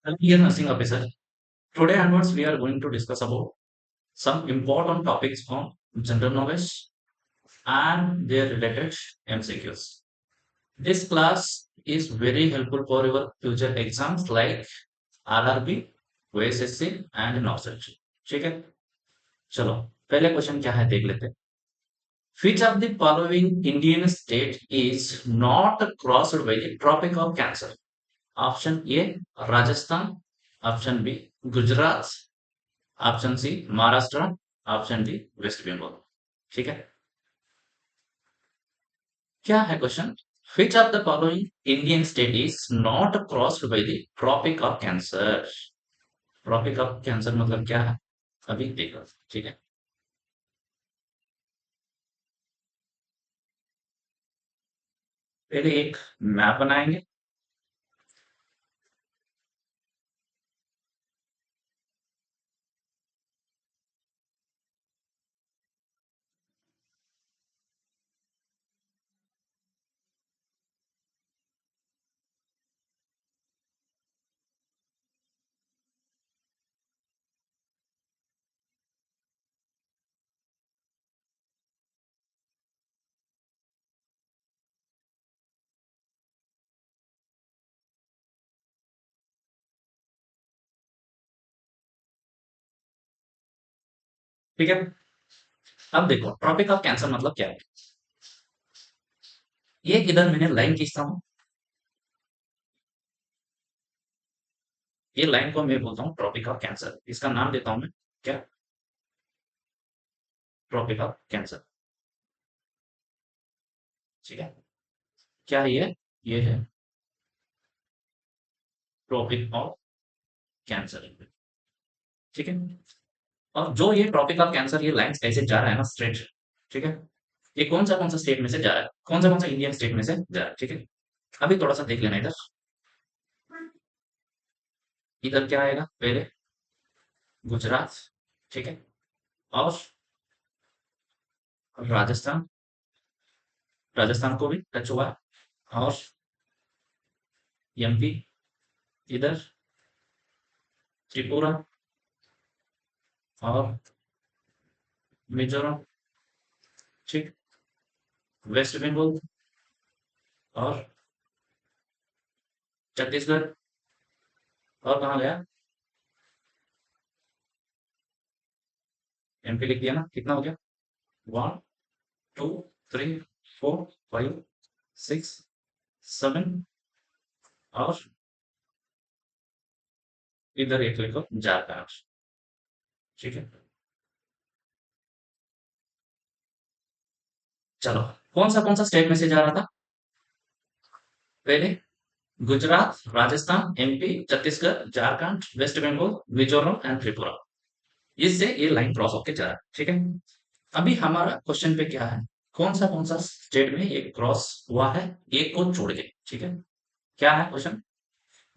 Dear nursing officer, today onwards we are going to discuss about some important topics from general knowledge and their related MCQs. This class is very helpful for your future exams like RRB, OSSC and NOSET. ठीक है, चलो पहले question क्या है देख लेते हैं. Which of the following Indian state is not crossed by the Tropic of Cancer? Option A, Rajasthan. Option B, Gujarat. Option C Maharashtra. Option D West Bengal. ठीक है, क्या है question. Which of the following Indian state is not crossed by the tropic of Cancer. Tropic of Cancer मतलब क्या है अभी देखो. ठीक है, पहले एक मैप बनाएंगे. ठीक है, अब देखो ट्रॉपिक ऑफ कैंसर मतलब क्या है. ये इधर मैंने लाइन खींचता हूँ. ये लाइन को मैं बोलता हूँ ट्रॉपिक ऑफ कैंसर. इसका नाम देता हूँ मैं क्या, ट्रॉपिक ऑफ कैंसर. ठीक है, क्या है ये है ट्रॉपिक ऑफ कैंसर. ठीक है, और जो ये ट्रॉपिक ऑफ कैंसर ये लाइंस ऐसे जा रहा है ना स्ट्रेट. ठीक है, ये कौन सा स्टेट में से जा रहा है, कौन सा इंडियन स्टेट में से जा रहा है. ठीक है, अभी थोड़ा सा देख लेना इधर. इधर क्या आएगा पहले, गुजरात. ठीक है, और राजस्थान. राजस्थान को भी टच हुआ है. और एमपी, इधर त्रिपुरा और मिजोरम. ठीक, वेस्ट बंगाल और छत्तीसगढ़. और कहाँ गया, एमपी लिख दिया ना. कितना हो गया, 1 2 3 4 5 6 7. और इधर एक लिखो झारखंड. ठीक है, चलो कौन सा स्टेट में से जा रहा था पहले, Gujarat, Rajasthan, MP, Chhattisgarh, Jharkhand, West Bengal, Mizoram and Tripura. इससे ये लाइन क्रॉस होके जा रहा है. ठीक है, अभी हमारा क्वेश्चन पे क्या है, कौन सा स्टेट में ये क्रॉस हुआ है एक को छोड़ के. ठीक है, क्या है question,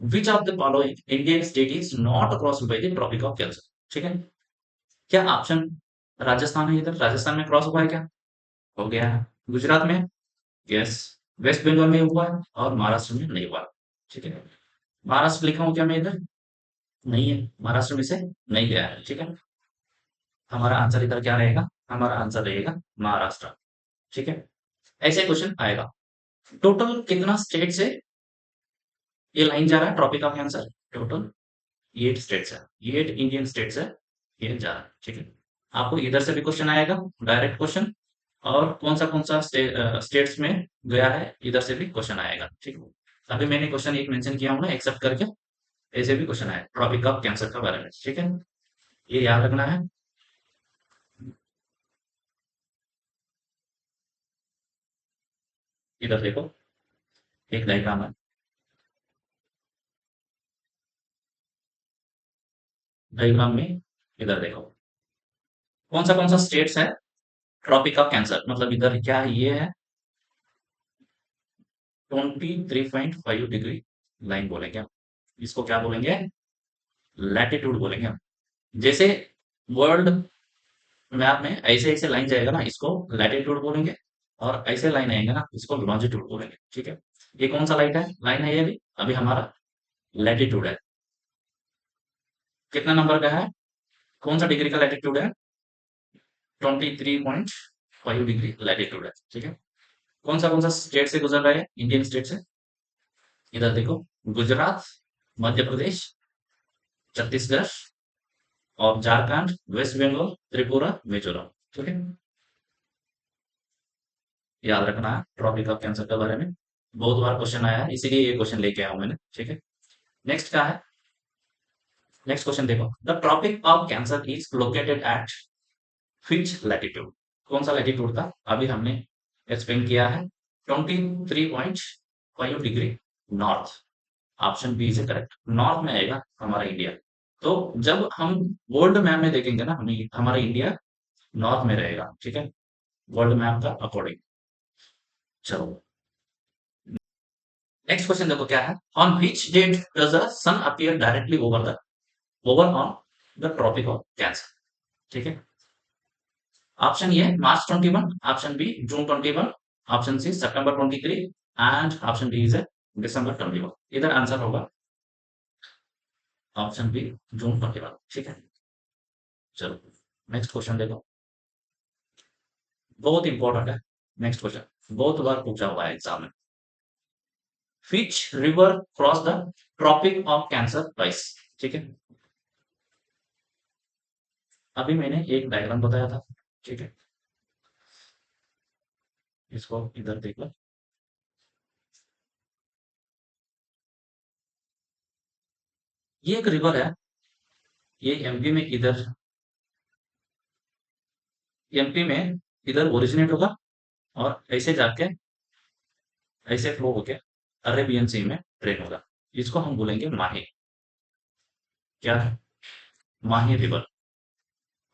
which of the following Indian state is not cross by the tropic of cancer. ठीक है, क्या ऑप्शन राजस्थान है, इधर राजस्थान में क्रॉस हुआ है क्या, हो गया है. गुजरात में, यस. वेस्ट बंगाल में हुआ है और महाराष्ट्र में नहीं हुआ. ठीक है, महाराष्ट्र लिखा हूं क्या मैं इधर, नहीं है, महाराष्ट्र में से नहीं गया है. ठीक है, हमारा आंसर इधर क्या रहेगा, हमारा आंसर रहेगा महाराष्ट्र. ठीक है, ऐसे क्वेश्चन आएगा. टोटल कितना स्टेट से ये लाइन जा रहा है tropic of answer, total 8 states है, 8 इंडियन स्टेट्स है ये जा रहा है. ठीक है, आपको इधर से भी क्वेश्चन आएगा डायरेक्ट क्वेश्चन, और कौन सा स्टेट्स में गया है इधर से भी क्वेश्चन आएगा. ठीक है, अभी मैंने क्वेश्चन एक मेंशन किया हूं ना एक्सेप्ट करके, ऐसे भी क्वेश्चन आए ट्रॉपिक ऑफ कैंसर के बारे में. ठीक है, ये याद रखना है. इधर देखो, एक डायग्राम है. डायग्राम में इधर देखो, कौन सा स्टेट्स है ट्रॉपिक ऑफ कैंसर. मतलब इधर क्या है, ये है 23.5 डिग्री लाइन बोलेंगे हम. इसको क्या बोलेंगे, लैटिट्यूड बोलेंगे हम. जैसे वर्ल्ड मैप में ऐसे ऐसे लाइन जाएगा ना, इसको लैटिट्यूड बोलेंगे. और ऐसे लाइन आएंगे ना, इसको लॉन्जिट्यूड बोलेंगे. ठीक है, ये कौन सा लाइन है ये भी अभी हमारा लैटिट्यूड है. कितना नंबर का है, कौन सा डिग्री का लैटिट्यूड है, 23.5 डिग्री लैटिट्यूड है। ठीक है, कौन सा स्टेट से गुजर रहा है, इंडियन स्टेट से, इधर देखो, गुजरात, मध्य प्रदेश, छत्तीसगढ़ और झारखंड, वेस्ट बंगाल, त्रिपुरा, मिजोरम। ठीक है, याद रखना है ट्रॉपिक ऑफ कैंसर के बारे में, बहुत बार क्वेश्चन आया है, इसीलिए ये क्वेश्चन लेके आया हूं मैंने। ठीक है, नेक्स्ट क्या है, नेक्स्ट क्वेश्चन देखो, the tropic of Cancer is located at which latitude, कौन सा लैटिट्यूड था, अभी हमने एक्सप्लेन किया है, 23.5 degree north, option B is correct, north में आएगा हमारा इंडिया। तो जब हम वर्ल्ड मैप में देखेंगे ना, हमें हमारा इंडिया नॉर्थ में रहेगा। ठीक है, वर्ल्ड मैप का अकॉर्डिंग। चलो नेक्स्ट क्वेश्चन देखो क्या है, on which date does the sun appear directly over on the tropic of cancer. ठीक है, option A March 21, option B June 21, option C September 23 and option D is December 21। इधर answer होगा option B June 21। ठीक है, चलो next question देखो, बहुत important है, नेक्स्ट क्वेश्चन बहुत बार पूछा हुआ है एग्जाम में, which river cross the tropic of cancer twice। ठीक है, अभी मैंने एक डायग्राम बताया था। ठीक है, इसको इधर देख लो, ये एक रिवर है, ये एमपी में इधर, एमपी में इधर ओरिजिनेट होगा और ऐसे जाके ऐसे फ्लो होके अरेबियन सी में ट्रेन होगा, इसको हम बोलेंगे माही। क्या है, माही रिवर।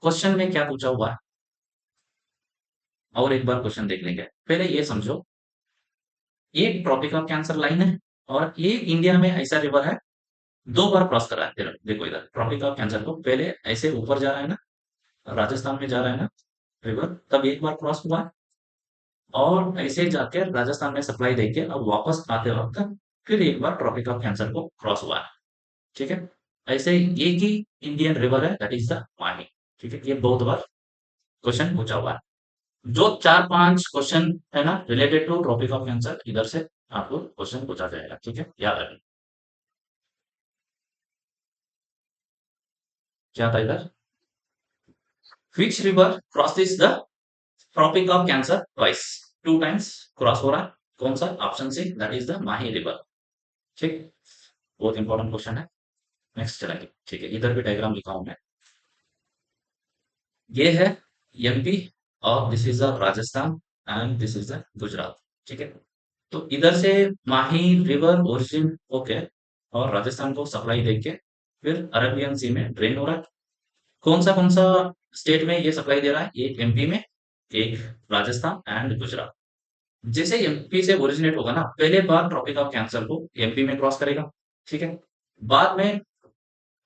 क्वेश्चन में क्या पूछा हुआ है, और एक बार क्वेश्चन देख लेंगे, पहले ये समझो, एक ट्रॉपिक ऑफ कैंसर लाइन है और ये इंडिया में ऐसा रिवर है, दो बार क्रॉस कर रहा है। देखो इधर ट्रॉपिक ऑफ कैंसर को पहले ऐसे ऊपर जा रहा है ना, राजस्थान में जा रहा है ना रिवर, तब एक बार क्रॉस हुआ है और ऐसे जाके राजस्थान में सप्लाई देके अब वापस आते वक्त फिर एक बार ट्रॉपिक ऑफ कैंसर को क्रॉस हुआ है। ठीक है, ऐसे एक ही इंडियन रिवर है, दैट इज द माही। ठीक है, ये बहुत बार क्वेश्चन पूछा हुआ है, जो 4-5 क्वेश्चन है ना related to Tropic of Cancer, इधर से आपको क्वेश्चन पूछा जाएगा। ठीक है, याद रखना। क्या था इधर, which river crosses the tropic of Cancer twice, 2 times cross हो रहा है, कौन सा, option C that is the Mahi river. ठीक, बहुत इंपॉर्टेंट क्वेश्चन है, नेक्स्ट चलेंगे। ठीक है, इधर भी डायग्राम लिखा हूं मैं, ये है एमपी और this is the Rajasthan and this is the Gujarat. ठीक है, तो इधर से माही रिवर ओरिजिन होके और राजस्थान को सप्लाई देके फिर अरेबियन सी में ड्रेन हो रहा है, कौन सा स्टेट में ये सप्लाई दे रहा है, एक एमपी में, एक राजस्थान एंड गुजरात। जैसे एमपी से ओरिजिनेट होगा ना, पहले बार ट्रॉपिक ऑफ कैंसर को एमपी में क्रॉस करेगा। ठीक है, बाद में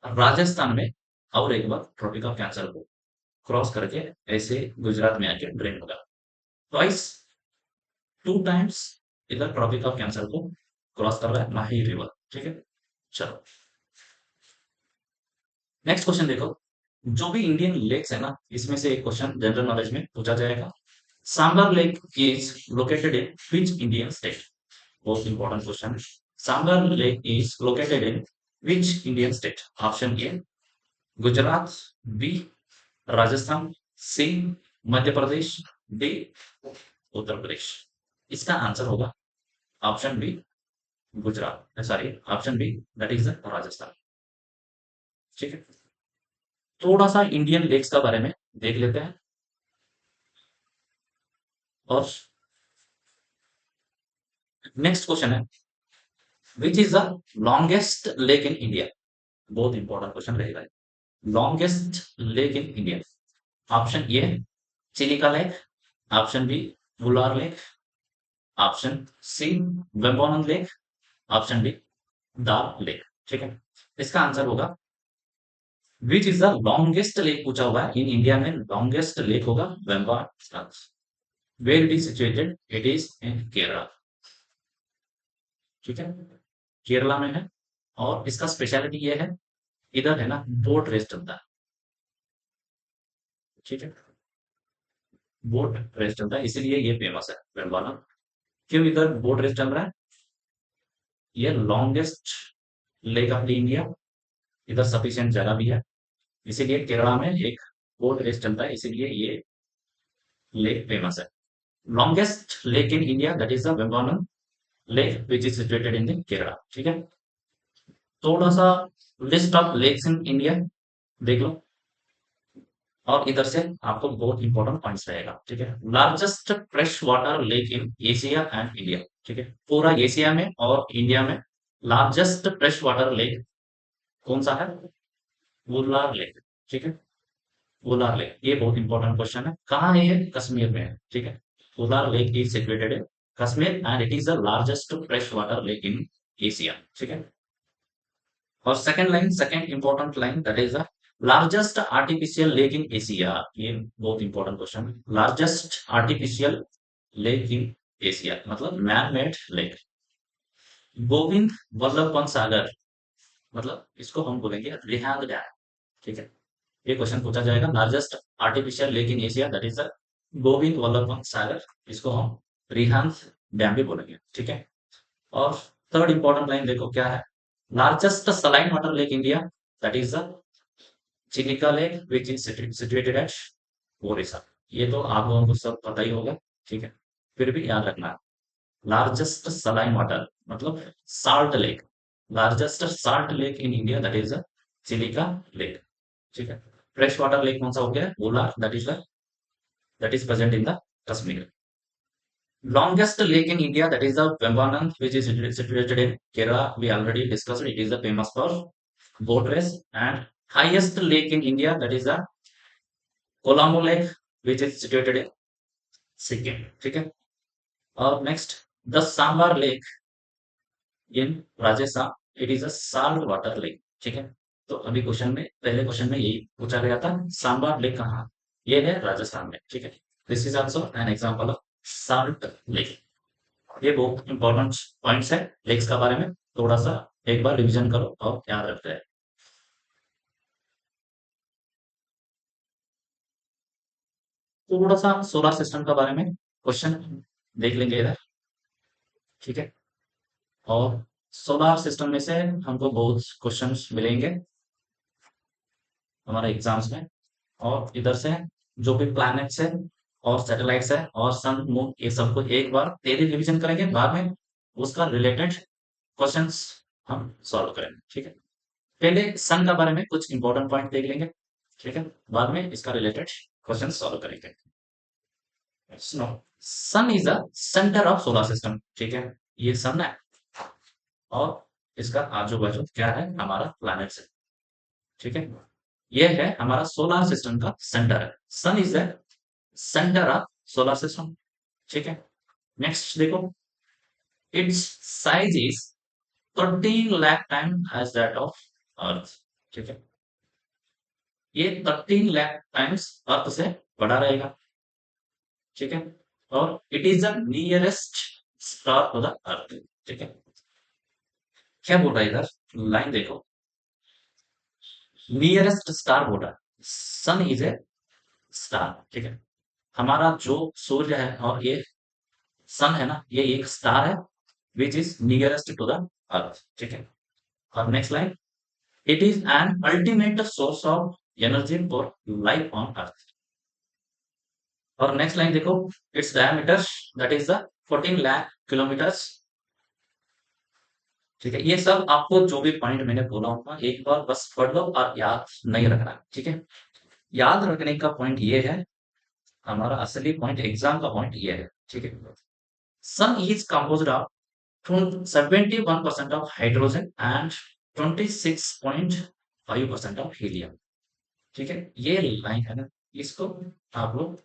राजस्थान में और एक बार ट्रॉपिक ऑफ कैंसर को क्रॉस करके ऐसे गुजरात में आके ड्रेन होगा, ट्वाइस, 2 टाइम्स इधर ट्रॉपिक ऑफ कैंसर को क्रॉस कर रहा है माही रिवर। ठीक है, चलो नेक्स्ट क्वेश्चन देखो, जो भी इंडियन लेक्स है ना, इसमें से एक क्वेश्चन जनरल नॉलेज में पूछा जाएगा, Sambhar lake is located in which Indian state, बहुत इंपॉर्टेंट क्वेश्चन है, Sambhar lake is located in which Indian state, option A Gujarat, B Rajasthan, C Madhya Pradesh, D Uttar Pradesh. इसका आंसर होगा option B Gujarat, sorry option B that is Rajasthan. ठीक है, थोड़ा सा इंडियन लेक्स का बारे में देख लेते हैं, और नेक्स्ट क्वेश्चन है, which is the longest lake in India, बहुत इंपॉर्टेंट क्वेश्चन रहेगा, longest lake in India, option A Chilika lake, option B Wular lake, option C Vembanad lake, option D Dal lake. ठीक है, इसका आंसर होगा which is the longest lake, पूछा हुआ है in India में, लॉन्गेस्ट लेक होगा Vembanad. Where it is situated, it is in Kerala. ठीक है, केरला में है, और इसका स्पेशलिटी ये है, इधर है ना बोट रेस चलता है, ठीक है, बोट रेस चलता है, इसीलिए ये फेमस है वेम्बाना। क्यों इधर बोट रेस चल रहा है? ये longest lake of the India, इधर सफिशिएंट जगह भी है, इसीलिए केरला में एक बोट रेस चलता है, इसीलिए ये लेक फेमस है। Longest lake in India that is the Vembanad lake which is situated in the Kerala, ठीक है। थोड़ा सा list of lakes in India देख लो, और इधर से आपको बहुत इंपॉर्टेंट पॉइंट्स रहेगा, ठीक है। Largest fresh water lake in Asia and India, ठीक है, पूरा एशिया में और इंडिया में लार्जेस्ट फ्रेश वाटर लेक कौन सा है? वुलार लेक, ठीक है, वुलार लेक। ये बहुत इंपॉर्टेंट क्वेश्चन है, कहाँ है ये? कश्मीर में है, ठीक है। Wular lake is situated in Kashmir and it is the largest fresh water lake in Asia, ठीक है। और second line, second important line that is the largest artificial lake in Asia. ये बहुत इंपॉर्टेंट क्वेश्चन है, largest artificial lake in Asia मतलब man made lake. Govind Vallabh Pant Sagar, मतलब इसको हम बोलेंगे रिहांद डैम, ठीक है। ये क्वेश्चन पूछा जाएगा, largest artificial lake in Asia that is the Govind Vallabh Pant Sagar, इसको हम रिहांद डैम भी बोलेंगे, ठीक है। और थर्ड इंपॉर्टेंट लाइन देखो क्या है, largest saline water lake India that is the Chilika lake which is situated at Odisha. ये तो आप लोगों को सब पता ही होगा, ठीक है, फिर भी याद रखना। लार्जेस्ट सलाइन वाटर मतलब salt lake, largest salt lake in India that is the Chilika lake, ठीक है। फ्रेश वाटर लेक कौन सा हो गया? Wular, that is present in the Kashmir. Longest lake in India, that is the Vembanand, which is situated in Kerala. We already discussed it is the famous for boat race. And highest lake in India, that is the Colombo Lake, which is situated in Sikkim. ठीक है? और next, the Sambar Lake in Rajasthan, it is a salt water lake. ठीक है? तो अभी question में, पहले question में यही पूछा गया था, सांबर लेक कहाँ? ये है राजस्थान में, ठीक है। This is also an example of salt lake. ये बहुत इंपॉर्टेंट पॉइंट्स है लेक्स का बारे में, थोड़ा सा एक बार रिवीजन करो और याद रखते हैं। थोड़ा सा सोलर सिस्टम के बारे में क्वेश्चन देख लेंगे इधर, ठीक है। और सोलर सिस्टम में से हमको बहुत क्वेश्चंस मिलेंगे हमारे एग्जाम्स में, और इधर से जो भी प्लैनेट्स है और सैटेलाइट्स है और सन मून, ये सबको एक बार तेरी रिवीजन करेंगे, बाद में उसका रिलेटेड क्वेश्चंस हम सॉल्व करेंगे, ठीक है। पहले सन का बारे में कुछ इंपॉर्टेंट पॉइंट देख लेंगे, ठीक है, बाद में इसका रिलेटेड क्वेश्चन सॉल्व करेंगे। सुनो, sun is the centre of solar system, ठीक है, ये सन है और इसका आजू बाजू क्या है? हमारा प्लैनेट्स है, ठीक है। ये है हमारा सोलर सिस्टम का सेंटर है, sun is the centre of solar system, ठीक है। नेक्स्ट देखो, its size is 13 lakh time as that of earth, ठीक है। ये 13 लाख टाइम्स अर्थ से बड़ा रहेगा, ठीक है। और it is the nearest star to the earth, ठीक है। क्या बोल रहा है इधर? लाइन देखो, नियरेस्ट स्टार बोल रहा है, सन इज ए स्टार, ठीक है। हमारा जो सूर्य है और ये सन है ना, ये एक स्टार है which is nearest to the earth, ठीक है। और next line, it is an ultimate source of energy for life on earth. और नेक्स्ट लाइन देखो, it's diameter that is the 14 lakh kilometres, ठीक है। ये सब आपको जो भी पॉइंट मैंने बोला होगा एक बार बस पढ़ लो और याद नहीं रखना, ठीक है। याद रखने का पॉइंट ये है, हमारा असली पॉइंट एग्जाम का पॉइंट ये है, ठीक है। Sun is composed of 71% of hydrogen and 26.5% of helium, ठीक है। ये लाइन है ना, इसको आप लोग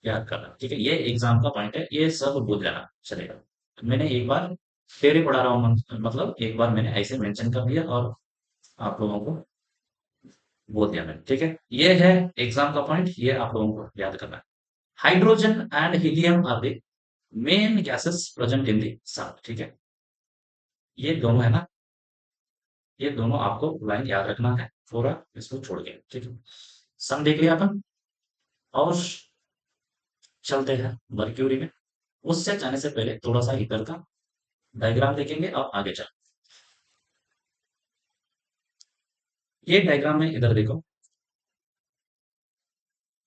याद करना, ठीक है। ये एग्जाम का पॉइंट है, ये सब भूल जाना चलेगा। मैंने एक बार थ्योरी पढ़ा रहा हूँ, मतलब एक बार मैंने ऐसे मेंशन कर दिया और आप लोगों को बोल दिया मैंने, ठीक है। ये है एग्जाम का पॉइंट, ये आप लोगों को याद करना है। Hydrogen and helium are the main gases present in the sun, ठीक है। ये दोनों है ना, ये दोनों आपको लाइन याद रखना है। पूरा इसको छोड़ के, ठीक है। सन देख लिया अपन, और चलते हैं मर्क्यूरी में। उससे जाने से पहले थोड़ा सा इधर का डायग्राम देखेंगे और आगे चल। ये डायग्राम में इधर देखो,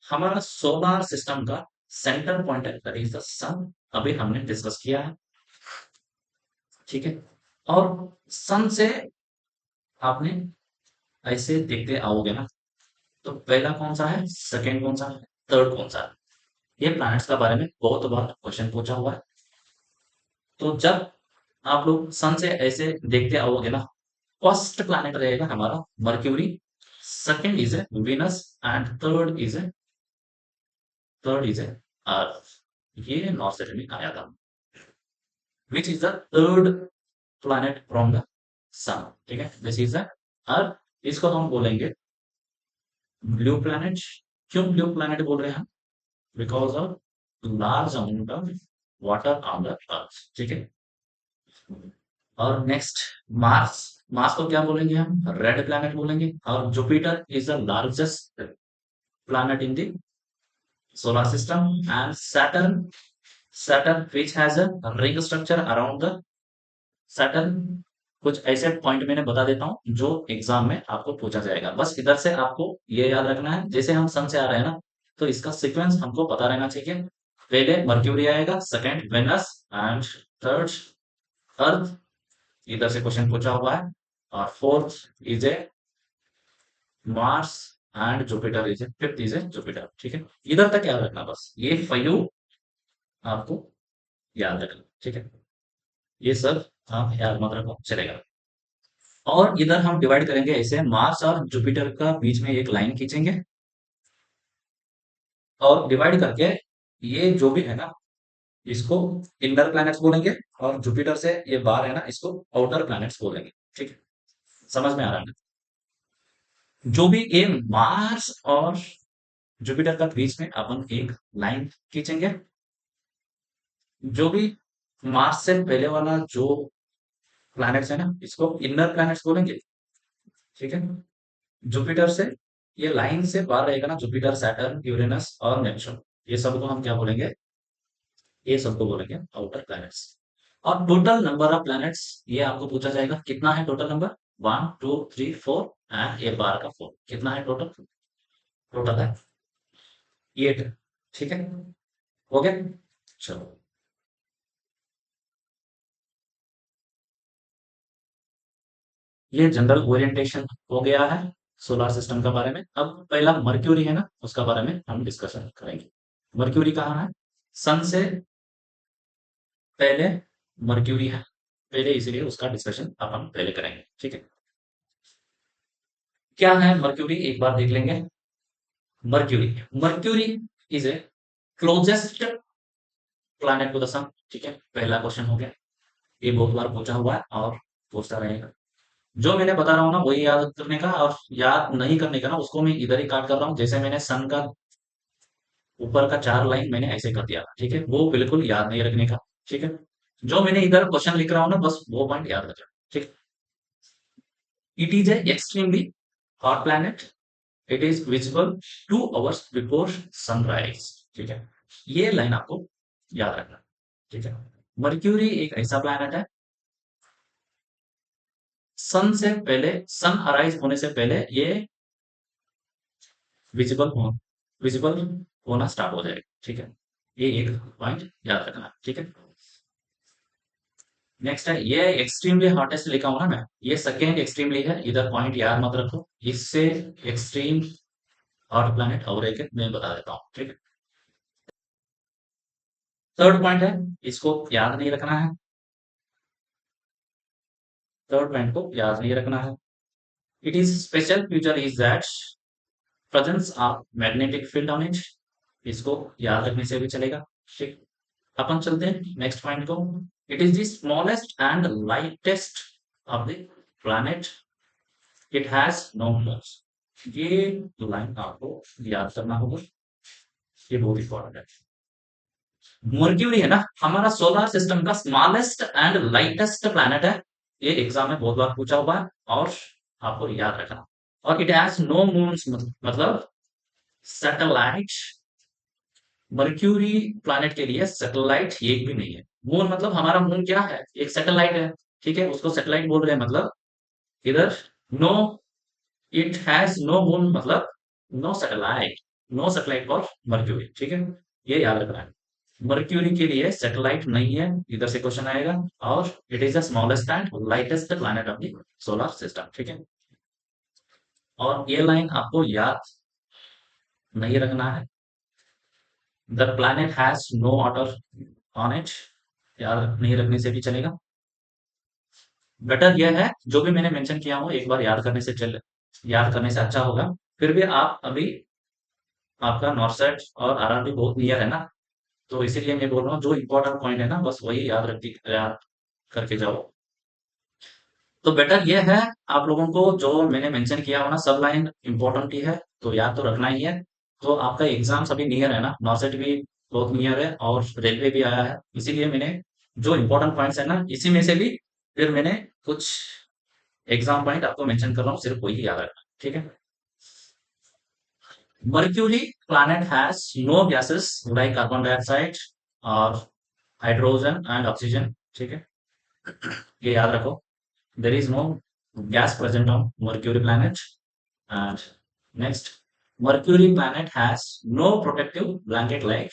हमारा सोलर सिस्टम का सेंटर पॉइंट है, दैट इज द सन। अभी हमने डिस्कस किया है, ठीक है। और सन से आपने ऐसे देखते आओगे ना, तो पहला कौन सा है, सेकंड कौन सा है, थर्ड कौन सा है। ये प्लैनेट्स के बारे में बहुत बार क्वेश्चन पूछा हुआ है। तो जब आप लोग सन से ऐसे देखते आओगे ना, फर्स्ट प्लैनेट रहेगा हमारा Mercury, second is a Venus, and third is a earth. ये नॉर्थ सेटन में आया था, which is the third planet from the sun, ठीक है। This is the earth. इसको हम बोलेंगे ब्लू प्लैनेट। क्यों ब्लू प्लैनेट बोल रहे हैं हम, because of large amount of water on the earth, ठीक है। और नेक्स्ट मार्स। मार्स को क्या बोलेंगे हम, रेड प्लैनेट बोलेंगे। और Jupiter is the largest planet in the solar system, and Saturn which has a ring structure around the Saturn। कुछ ऐसे पॉइंट मैंने बता देता हूँ जो एग्जाम में आपको पूछा जाएगा, बस इधर से आपको ये याद रखना है। जैसे हम सन से आ रहे हैं ना, तो इसका सीक्वेंस हमको पता रहना चाहिए। पहले मर्क्यूरी आएगा, सेकंड वेनस, एंड थर्ड अर्थ। इधर से क्वेश्चन पूछा हुआ है। और fourth is A Mars, and Jupiter is A, fifth is a Jupiter, ठीक है। इधर तक याद रखना, बस ये 5 आपको याद रखना, ठीक है। ये सब आप याद मत रखो, चलेगा। और इधर हम डिवाइड करेंगे ऐसे, मार्स और जुपिटर का बीच में एक लाइन खींचेंगे, और डिवाइड करके ये जो भी है ना, इसको इनर प्लैनेट्स बोलेंगे, और जुपिटर से ये बाहर है ना, इसको आउटर प्लैनेट्स बोलेंगे, ठीक है। समझ में आ रहा है ना? जो भी ये मार्स और जुपिटर का बीच में अपन एक लाइन खींचेंगे। जो भी मार्स से पहले वाला जो प्लैनेट्स है ना, इसको इनर प्लैनेट्स बोलेंगे, ठीक है। जुपिटर से ये लाइन से बाहर रहेगा ना, जुपिटर, सैटर्न, यूरेनस और नेपच्यून, ये सबको हम क्या बोलेंगे, ये सबको बोलेंगे आउटर प्लैनेट्स। और टोटल नंबर ऑफ प्लैनेट्स ये आपको पूछा जाएगा, कितना है टोटल नंबर, 1 2 3 4, एंड ये बार का 4, कितना है टोटल, टोटल है 8, ठीक है। हो गया, चलो। ये जनरल ओरिएंटेशन हो गया है सोलर सिस्टम के बारे में। अब पहला मर्क्यूरी है ना, उसका बारे में हम डिस्कशन करेंगे। मर्क्यूरी कहाँ है, सन से पहले मर्क्यूरी है पहले, इसीलिए उसका डिस्कशन अपन पहले करेंगे, ठीक है। क्या है मर्क्यूरी, एक बार देख लेंगे। Mercury Mercury is a closest planet to the sun, ठीक है। पहला क्वेश्चन हो गया, ये बहुत बार पूछा हुआ है और पूछता रहेगा। जो मैंने बता रहा हूँ ना, वही याद करने का, और याद नहीं करने का ना, उसको मैं इधर ही काट कर रहा हूँ। जैसे मैंने सन का ऊपर का 4 लाइन मैंने ऐसे कर दिया, ठीक है, वो बिल्कुल याद नहीं रखने का, ठीक है। जो मैंने इधर क्वेश्चन लिख रहा हूँ ना, बस वो पॉइंट याद रखना, ठीक। It is a extremely hot planet, it is visible 2 hours before sunrise, ठीक है। ये लाइन आपको याद रखना, ठीक है। मर्क्यूरी एक ऐसा प्लैनेट है, सन से पहले, सन अराइज होने से पहले ये विजिबल हो विजिबल होना स्टार्ट हो जाएगा, ठीक है। ये एक पॉइंट याद रखना, ठीक है। नेक्स्ट है, ये एक्सट्रीमली हॉटेस्ट लिखा हूं ना मैं, ये सेकेंड एक्सट्रीमली है, इधर पॉइंट याद मत रखो। इससे एक्सट्रीम हॉट प्लैनेट और एक है, मैं बता देता हूँ, ठीक है। थर्ड पॉइंट है, इसको याद नहीं रखना है, थर्ड पॉइंट को याद नहीं रखना है। It is special feature is that presence of magnetic field on it, इसको याद रखने से भी चलेगा, ठीक। अपन चलते हैं नेक्स्ट पॉइंट को। It is the smallest and lightest of the planet, it has no moons. ये लाइन आपको याद करना होगा, ये बहुत इंपॉर्टेंट है। मर्क्यूरी है ना, हमारा सोलर सिस्टम का स्मॉलेस्ट एंड लाइटेस्ट प्लैनेट है। ये एग्जाम में बहुत बार पूछा हुआ है, और आपको याद रखना। और इट हैज नो मून्स, मतलब सैटेलाइट। मर्क्यूरी प्लैनेट के लिए सैटेलाइट एक भी नहीं है। मून मतलब हमारा मून क्या है, एक सैटेलाइट है। ठीक है, उसको सैटेलाइट बोल रहे हैं, मतलब इधर no, it has no moon मतलब no satellite, no satellite for Mercury. ठीक है, ये याद रखना है। मर्क्यूरी के लिए सैटेलाइट नहीं है, इधर से क्वेश्चन आएगा। और it is the smallest and lightest planet of the solar system. ठीक है, और ये लाइन आपको याद नहीं रखना है। The planet has no water on it, याद नहीं रखने से भी चलेगा। बेटर यह है, जो भी मैंने मेंशन किया हूँ एक बार याद करने से अच्छा होगा। फिर भी आप अभी, आपका नॉर्सेट और आरआरबी बहुत नियर है ना, तो इसीलिए मैं बोल रहा हूँ जो इंपॉर्टेंट पॉइंट है ना बस वही याद करके जाओ। तो बेटर ये है, आप लोगों को जो मैंने मेंशन किया हो ना सब लाइन इंपॉर्टेंट ही है, तो याद तो रखना ही है। तो आपका एग्जाम सभी नियर है ना, नॉर्सेट भी बहुत नियर है और रेलवे भी आया है, इसीलिए मैंने जो इंपॉर्टेंट पॉइंट्स है ना इसी में से भी फिर मैंने कुछ एग्जाम पॉइंट आपको मेंशन कर रहा हूँ, सिर्फ वही याद रखना। ठीक है, Mercury planet has no gases like carbon dioxide और हाइड्रोजन एंड ऑक्सीजन। ठीक है, ये याद रखो। There is no gas present on Mercury planet. And next, Mercury planet has no protective blanket like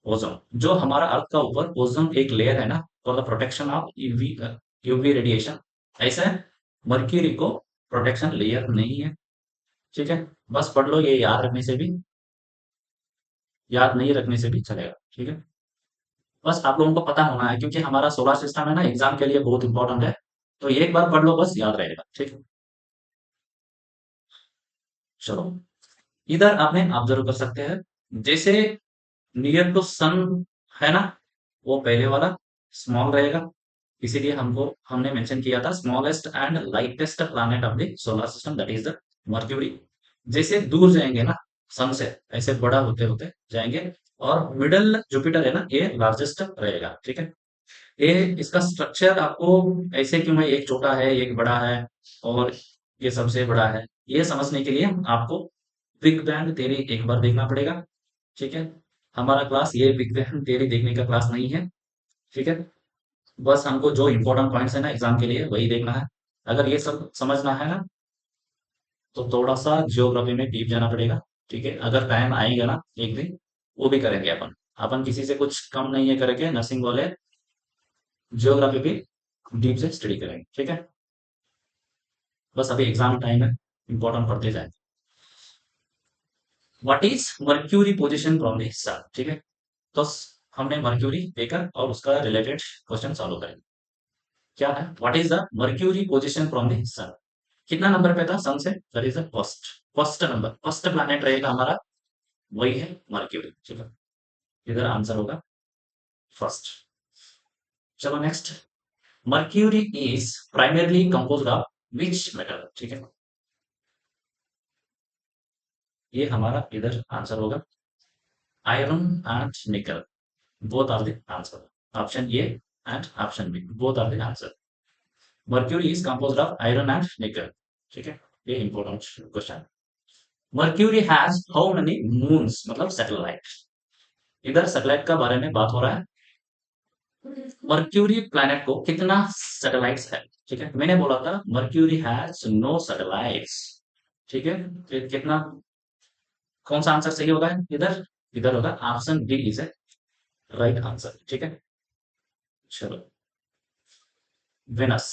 ozone. जो हमारा अर्थ का ऊपर ओजोन एक लेयर है ना, for the protection of UV radiation, ऐसा है मर्क्यूरी को प्रोटेक्शन लेयर नहीं है। ठीक है, बस पढ़ लो, ये याद नहीं रखने से भी चलेगा। ठीक है, बस आप लोगों को पता होना है, क्योंकि हमारा सोलर सिस्टम है ना एग्जाम के लिए बहुत इंपॉर्टेंट है। तो ये एक बार पढ़ लो, बस याद रहेगा। ठीक है, चलो, इधर आपने ऑब्जर्व कर सकते हैं, जैसे नियर टू सन है ना, वो पहले वाला स्मॉल रहेगा, इसीलिए हमने मेंशन किया था smallest and lightest planet of the solar system that is the mercury. जैसे दूर जाएंगे ना सन से, ऐसे बड़ा होते होते जाएंगे, और मिडल जुपिटर है ना ये लार्जेस्ट रहेगा। ठीक है, ये इसका स्ट्रक्चर आपको ऐसे क्यों है, एक छोटा है एक बड़ा है और ये सबसे बड़ा है, ये समझने के लिए आपको बिग बैंग थ्योरी एक बार देखना पड़ेगा। ठीक है, हमारा क्लास ये बिग बैंग थ्योरी देखने का क्लास नहीं है। ठीक है, बस हमको जो इंपॉर्टेंट पॉइंट्स है ना एग्जाम के लिए वही देखना है। अगर ये सब समझना है ना तो थोड़ा सा जियोग्राफी में डीप जाना पड़ेगा। ठीक है, अगर टाइम आएगा ना एक दिन, वो भी करेंगे अपन। अपन किसी से कुछ कम नहीं है करके नर्सिंग वाले जियोग्राफी भी डीप से स्टडी करेंगे। ठीक है, बस अभी एग्जाम टाइम है, इंपॉर्टेंट पढ़ते जाए। What is Mercury position from the sun. ठीक है, तो हमने मर्क्यूरी देखा और उसका रिलेटेड क्वेश्चन सॉल्व करेंगे। क्या है, what is the Mercury position from the sun, कितना नंबर पे था सन से, that is the first, first number, first planet रहेगा हमारा, वही है मर्क्यूरी। ठीक है, इधर आंसर होगा फर्स्ट। चलो next, mercury is primarily composed of which metal. ठीक है, ये हमारा इधर आंसर होगा आयरन एंड निकल, both are the answer. Option A and option B, both are the answer. Mercury is composed of iron and nickel. ठीक है, ये important question. Mercury has how many moons, मतलब सैटेलाइट। इधर satellite का बारे में बात हो रहा है। मर्क्यूरी प्लैनेट को कितना सैटेलाइट्स है। ठीक है, मैंने बोला था मर्क्यूरी हैज नो सैटेलाइट्स। ठीक है, फिर कितना, कौन सा आंसर सही होगा इधर, इधर होगा option D is a right answer. ठीक है, चलो, Venus,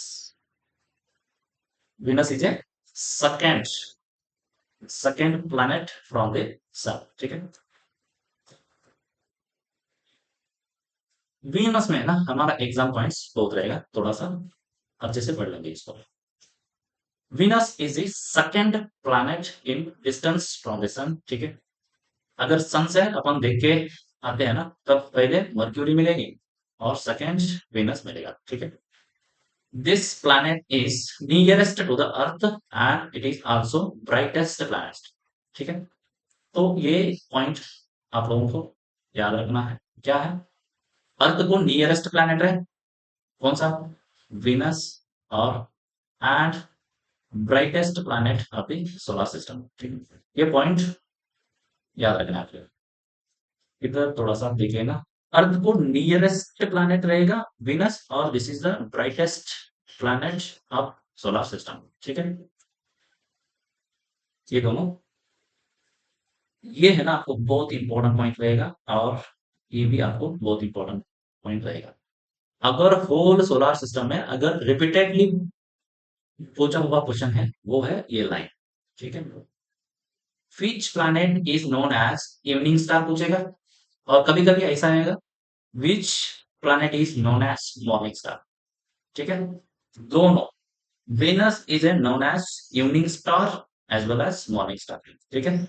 Venus is a second second planet from the sun। ठीक है, वीनस में ना हमारा एग्जाम पॉइंट्स बहुत रहेगा, थोड़ा सा अच्छे से पढ़ लेंगे इसको। Venus is the second planet in distance from the sun. ठीक है, अगर सन से अपन देख के आते हैं ना तब पहले मर्क्यूरी मिलेगी और सेकंड वीनस मिलेगा। ठीक है, this planet is nearest to the earth and it is also brightest planet। ठीक है, तो ये पॉइंट आप लोगों को याद रखना है। क्या है, अर्थ को नियरेस्ट प्लैनेट है कौन सा, विनस, और and brightest planet of the solar system. ठीक है, ये पॉइंट याद रखना है आपको। इधर थोड़ा सा देख लेना। अर्थ को नियरेस्ट प्लैनेट रहेगा विनस, और this is the brightest planet of solar system. ठीक है, ये दोनों, ये है ना आपको बहुत इंपॉर्टेंट पॉइंट रहेगा, और ये भी आपको बहुत इंपॉर्टेंट पॉइंट रहेगा। अगर होल सोलर सिस्टम में अगर रिपीटेडली पूछा हुआ क्वेश्चन है, वो है ये लाइन। ठीक है, which planet is known as evening star पूछेगा, और कभी कभी ऐसा आएगा which planet is known as morning star. ठीक है, दोनों, Venus is a known as evening star as well as morning star. ठीक है,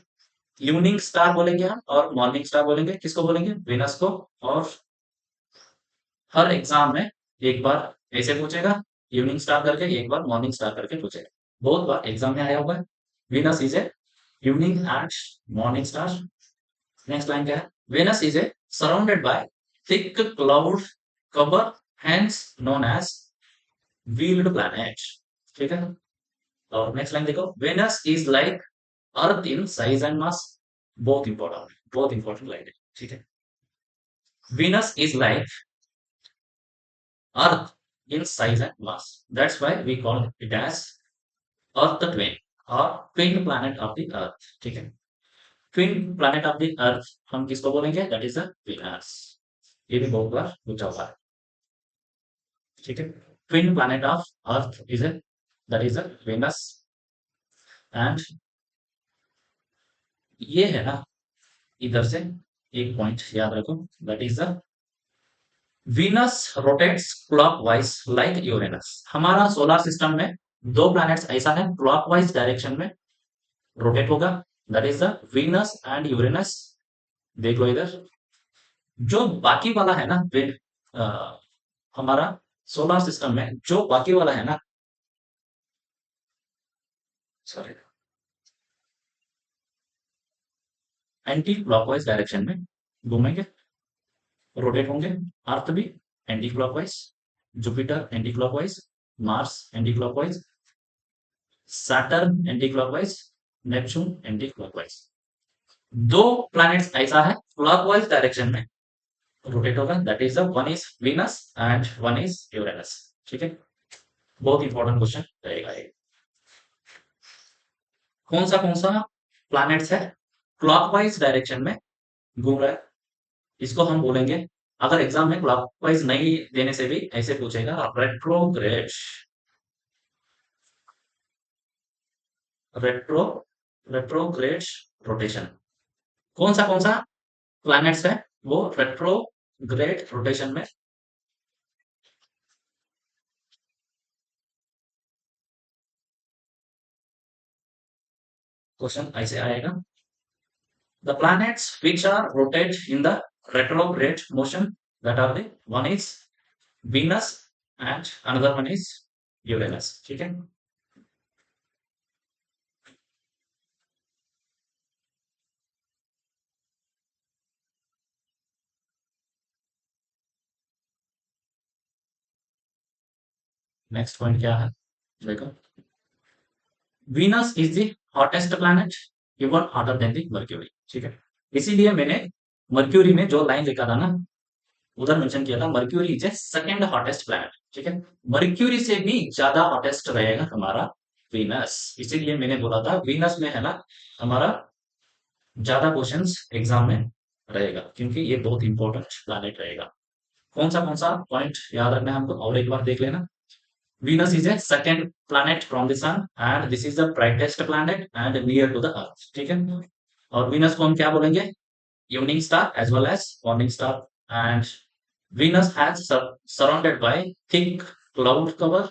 इवनिंग स्टार बोलेंगे हम, और मॉर्निंग स्टार बोलेंगे, किसको बोलेंगे, वेनस को। और हर एग्जाम में एक बार ऐसे पूछेगा इवनिंग स्टार करके, एक बार मॉर्निंग स्टार करके पूछेगा, बहुत बार एग्जाम में आया हुआ है। Venus is a evening and morning star. Next line क्या है? Venus is a surrounded by thick cloud cover, hence known as wheeled planet. ठीक है? और next line देखो, Venus is like Earth in size and mass. बहुत important line है। ठीक है? Venus is like Earth in size and mass. That's why we call it as Earth twin or twin planet of the Earth. ठीक है? Twin planet of the अर्थ हम किसको बोलेंगे, that is the Venus. ये भी बहुत बार पूछा हुआ है। ठीक है, twin planet of earth is a, that is the Venus. And ये है ना, इधर से एक पॉइंट याद रखो, that is the Venus rotates clockwise like Uranus. हमारा सोलर सिस्टम में दो प्लैनेट्स ऐसा है क्लॉकवाइज डायरेक्शन में रोटेट होगा, that is the Venus and Uranus. देख लो इधर, जो बाकी वाला है ना हमारा सोलर सिस्टम में जो बाकी वाला है ना, सॉरी, एंटी क्लॉकवाइज डायरेक्शन में घूमेंगे, रोटेट होंगे। अर्थ भी anti clockwise, Jupiter anti clockwise, Mars anti clockwise, Saturn anti clockwise, Neptune anti clockwise. दो प्लैनेट्स ऐसा है क्लॉकवाइज डायरेक्शन में रोटेट होगा, that is the one is Venus and one is Uranus. ठीक है, बहुत इंपॉर्टेंट क्वेश्चन रहेगा ये। कौन सा प्लैनेट्स है क्लॉकवाइज डायरेक्शन में घूम रहा है, इसको हम बोलेंगे, अगर एग्जाम में क्लॉकवाइज नहीं देने से भी ऐसे पूछेगा, रेट्रोग्रेड। Retro retrograde rotation. कौन सा प्लैनेट्स है वो रेट्रोग्रेड रोटेशन में। क्वेश्चन ऐसे आएगा, the planets which are rotate in the retrograde motion, that are the one is Venus and another one is Uranus। ठीक है, नेक्स्ट पॉइंट क्या है देखो, Venus is the hottest planet, even hotter than the Mercury। ठीक है, इसीलिए मैंने mercury में जो लाइन लिखा था ना, उधर मेंशन किया था mercury is A second hottest planet. ठीक है, मर्क्यूरी से भी ज्यादा हॉटेस्ट रहेगा हमारा वीनस, इसीलिए मैंने बोला था वीनस में है ना हमारा ज्यादा क्वेश्चंस एग्जाम में रहेगा, क्योंकि ये बहुत इंपॉर्टेंट प्लैनेट रहेगा। कौन सा पॉइंट याद रखना है हमको, और एक बार देख लेना। Venus is a second planet from the sun and this is the brightest planet and near to the earth। ठीक है, और Venus को हम क्या बोलेंगे, evening star as well as morning star। and Venus has surrounded by thick cloud cover।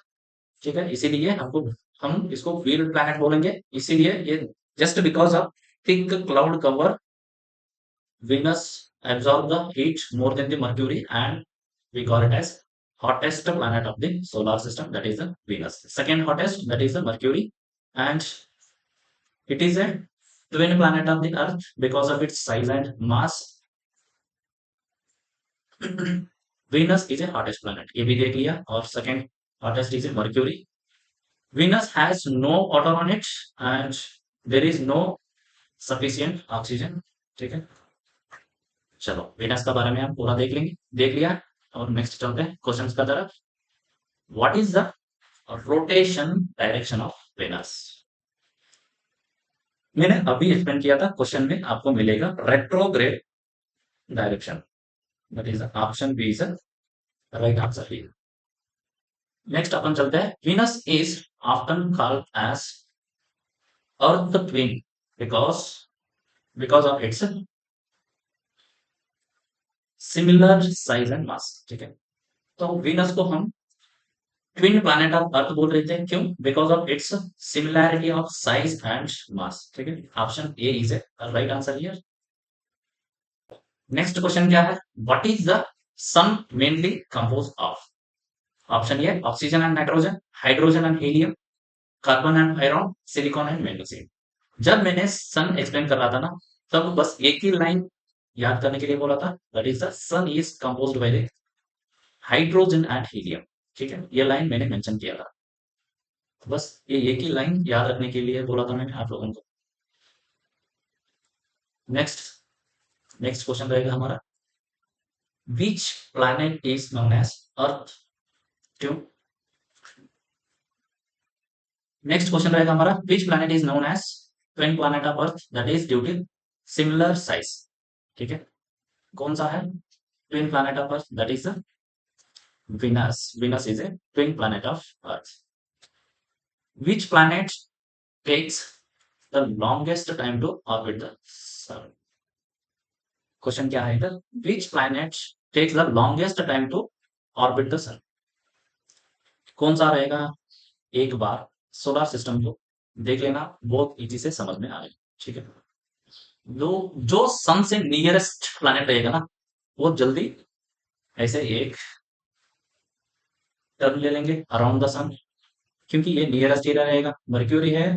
ठीक है, इसीलिए हमको हम इसको व्हील प्लैनेट बोलेंगे, इसीलिए ये just because of thick cloud cover Venus absorb the heat more than the Mercury, and we call it as hottest planet of the solar system, that is the Venus। Second hottest, that is the Mercury, and it is a twin planet of the Earth because of its size and mass। Venus is a hottest planet, ये भी देख लिया, और second hottest is a Mercury। Venus has no water on it and there is no sufficient oxygen. ठीक है, चलो Venus का बारे में हम पूरा देख लिया। और नेक्स्ट चलते हैं क्वेश्चंस का तरफ। What is the rotation direction of Venus? मैंने अभी एक्सप्लेन किया था, क्वेश्चन में आपको मिलेगा retrograde direction. That is option B is right answer here. Next अपन चलते हैं। Venus is often called as Earth twin because of its similar size and mass। ठीक है, तो Venus को हम ट्विन प्लैनेट ऑफ अर्थ बोल रहे थे, क्यों? Because of its similarity of size and mass. ठीक है, option A is a right answer here. Next question क्या है? What is the sun mainly compose of? Option A oxygen and nitrogen, hydrogen and helium, carbon and iron, silicon and magnesium. जब मैंने सन explain कर रहा था ना, तब बस एक ही लाइन याद करने के लिए बोला था, that is the sun is composed by the hydrogen and helium. ठीक है, ये लाइन मैंने मेंशन किया था, बस ये एक ही लाइन याद रखने के लिए बोला था मैंने आप लोगों को। नेक्स्ट नेक्स्ट क्वेश्चन रहेगा हमारा, which planet is known as earth two? Next question रहेगा हमारा, which planet is known as twin planet of earth that is due to similar size? ठीक है, कौन सा है twin planet of earth? That is Venus. Venus is a twin planet of Earth. Which planet takes the longest time to orbit the Sun? Question क्या है इधर? Which planet takes the longest time to orbit the Sun? कौन सा रहेगा? एक बार solar system को देख लेना, बहुत इजी से समझ में आएगा। ठीक है, जो सन से नियरेस्ट प्लैनेट रहेगा ना, वो जल्दी ऐसे एक टर्न ले लेंगे अराउंड द सन, क्योंकि ये नियरेस्ट एरिया रहेगा। मर्क्यूरी है,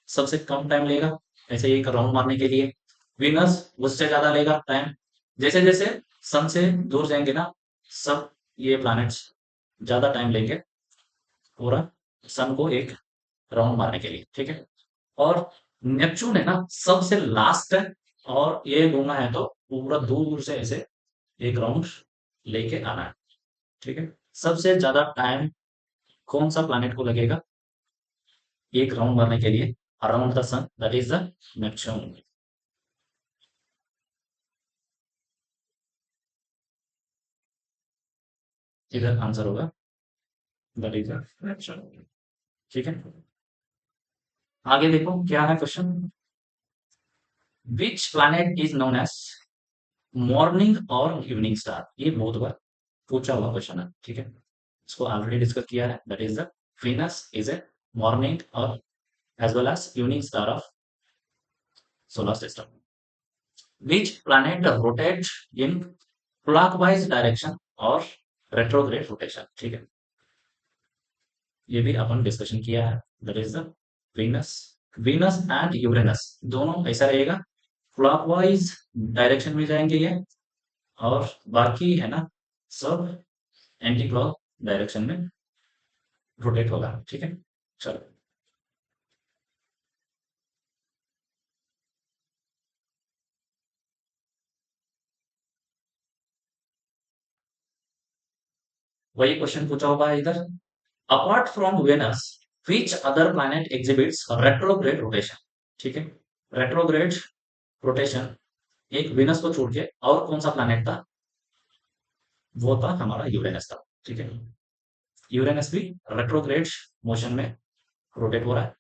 सबसे कम टाइम लेगा ऐसे एक राउंड मारने के लिए। विनस उससे ज्यादा लेगा टाइम। जैसे जैसे सन से दूर जाएंगे ना, सब ये प्लैनेट्स ज्यादा टाइम लेंगे पूरा सन को एक राउंड मारने के लिए। ठीक है, और नेपच्यून है ना, सबसे लास्ट है, और ये घूमना है तो पूरा दूर से ऐसे एक राउंड लेके आना है। ठीक है, सबसे ज्यादा टाइम कौन सा प्लैनेट को लगेगा एक राउंड मारने के लिए around the sun? That is the Neptune. इधर आंसर होगा दैट इज द नेपच्यून। ठीक है, आगे देखो क्या है question. Which planet is known as morning और इवनिंग स्टार? ये बहुत बार पूछा हुआ क्वेश्चन है। ठीक है, इसको ऑलरेडी डिस्कस किया है, that is the Venus is a morning or as well as evening star of solar system. Which planet rotates in clockwise direction or retrograde rotation? ठीक है, ये भी अपन डिस्कशन किया है, that is the Venus। Venus and Uranus दोनों ऐसा रहेगा, clockwise direction में जाएंगे ये, और बाकी है ना सब एंटी क्लॉक डायरेक्शन में रोटेट होगा। ठीक है, चलो वही क्वेश्चन पूछा होगा इधर। Apart from Venus which other planet exhibits retrograde rotation? ठीक है, रेट्रोग्रेड रोटेशन एक वेनस को छोड़ के और कौन सा प्लैनेट था? वो था हमारा यूरेनस था। ठीक है, यूरेनस भी रेट्रोग्रेड मोशन में रोटेट हो रहा है।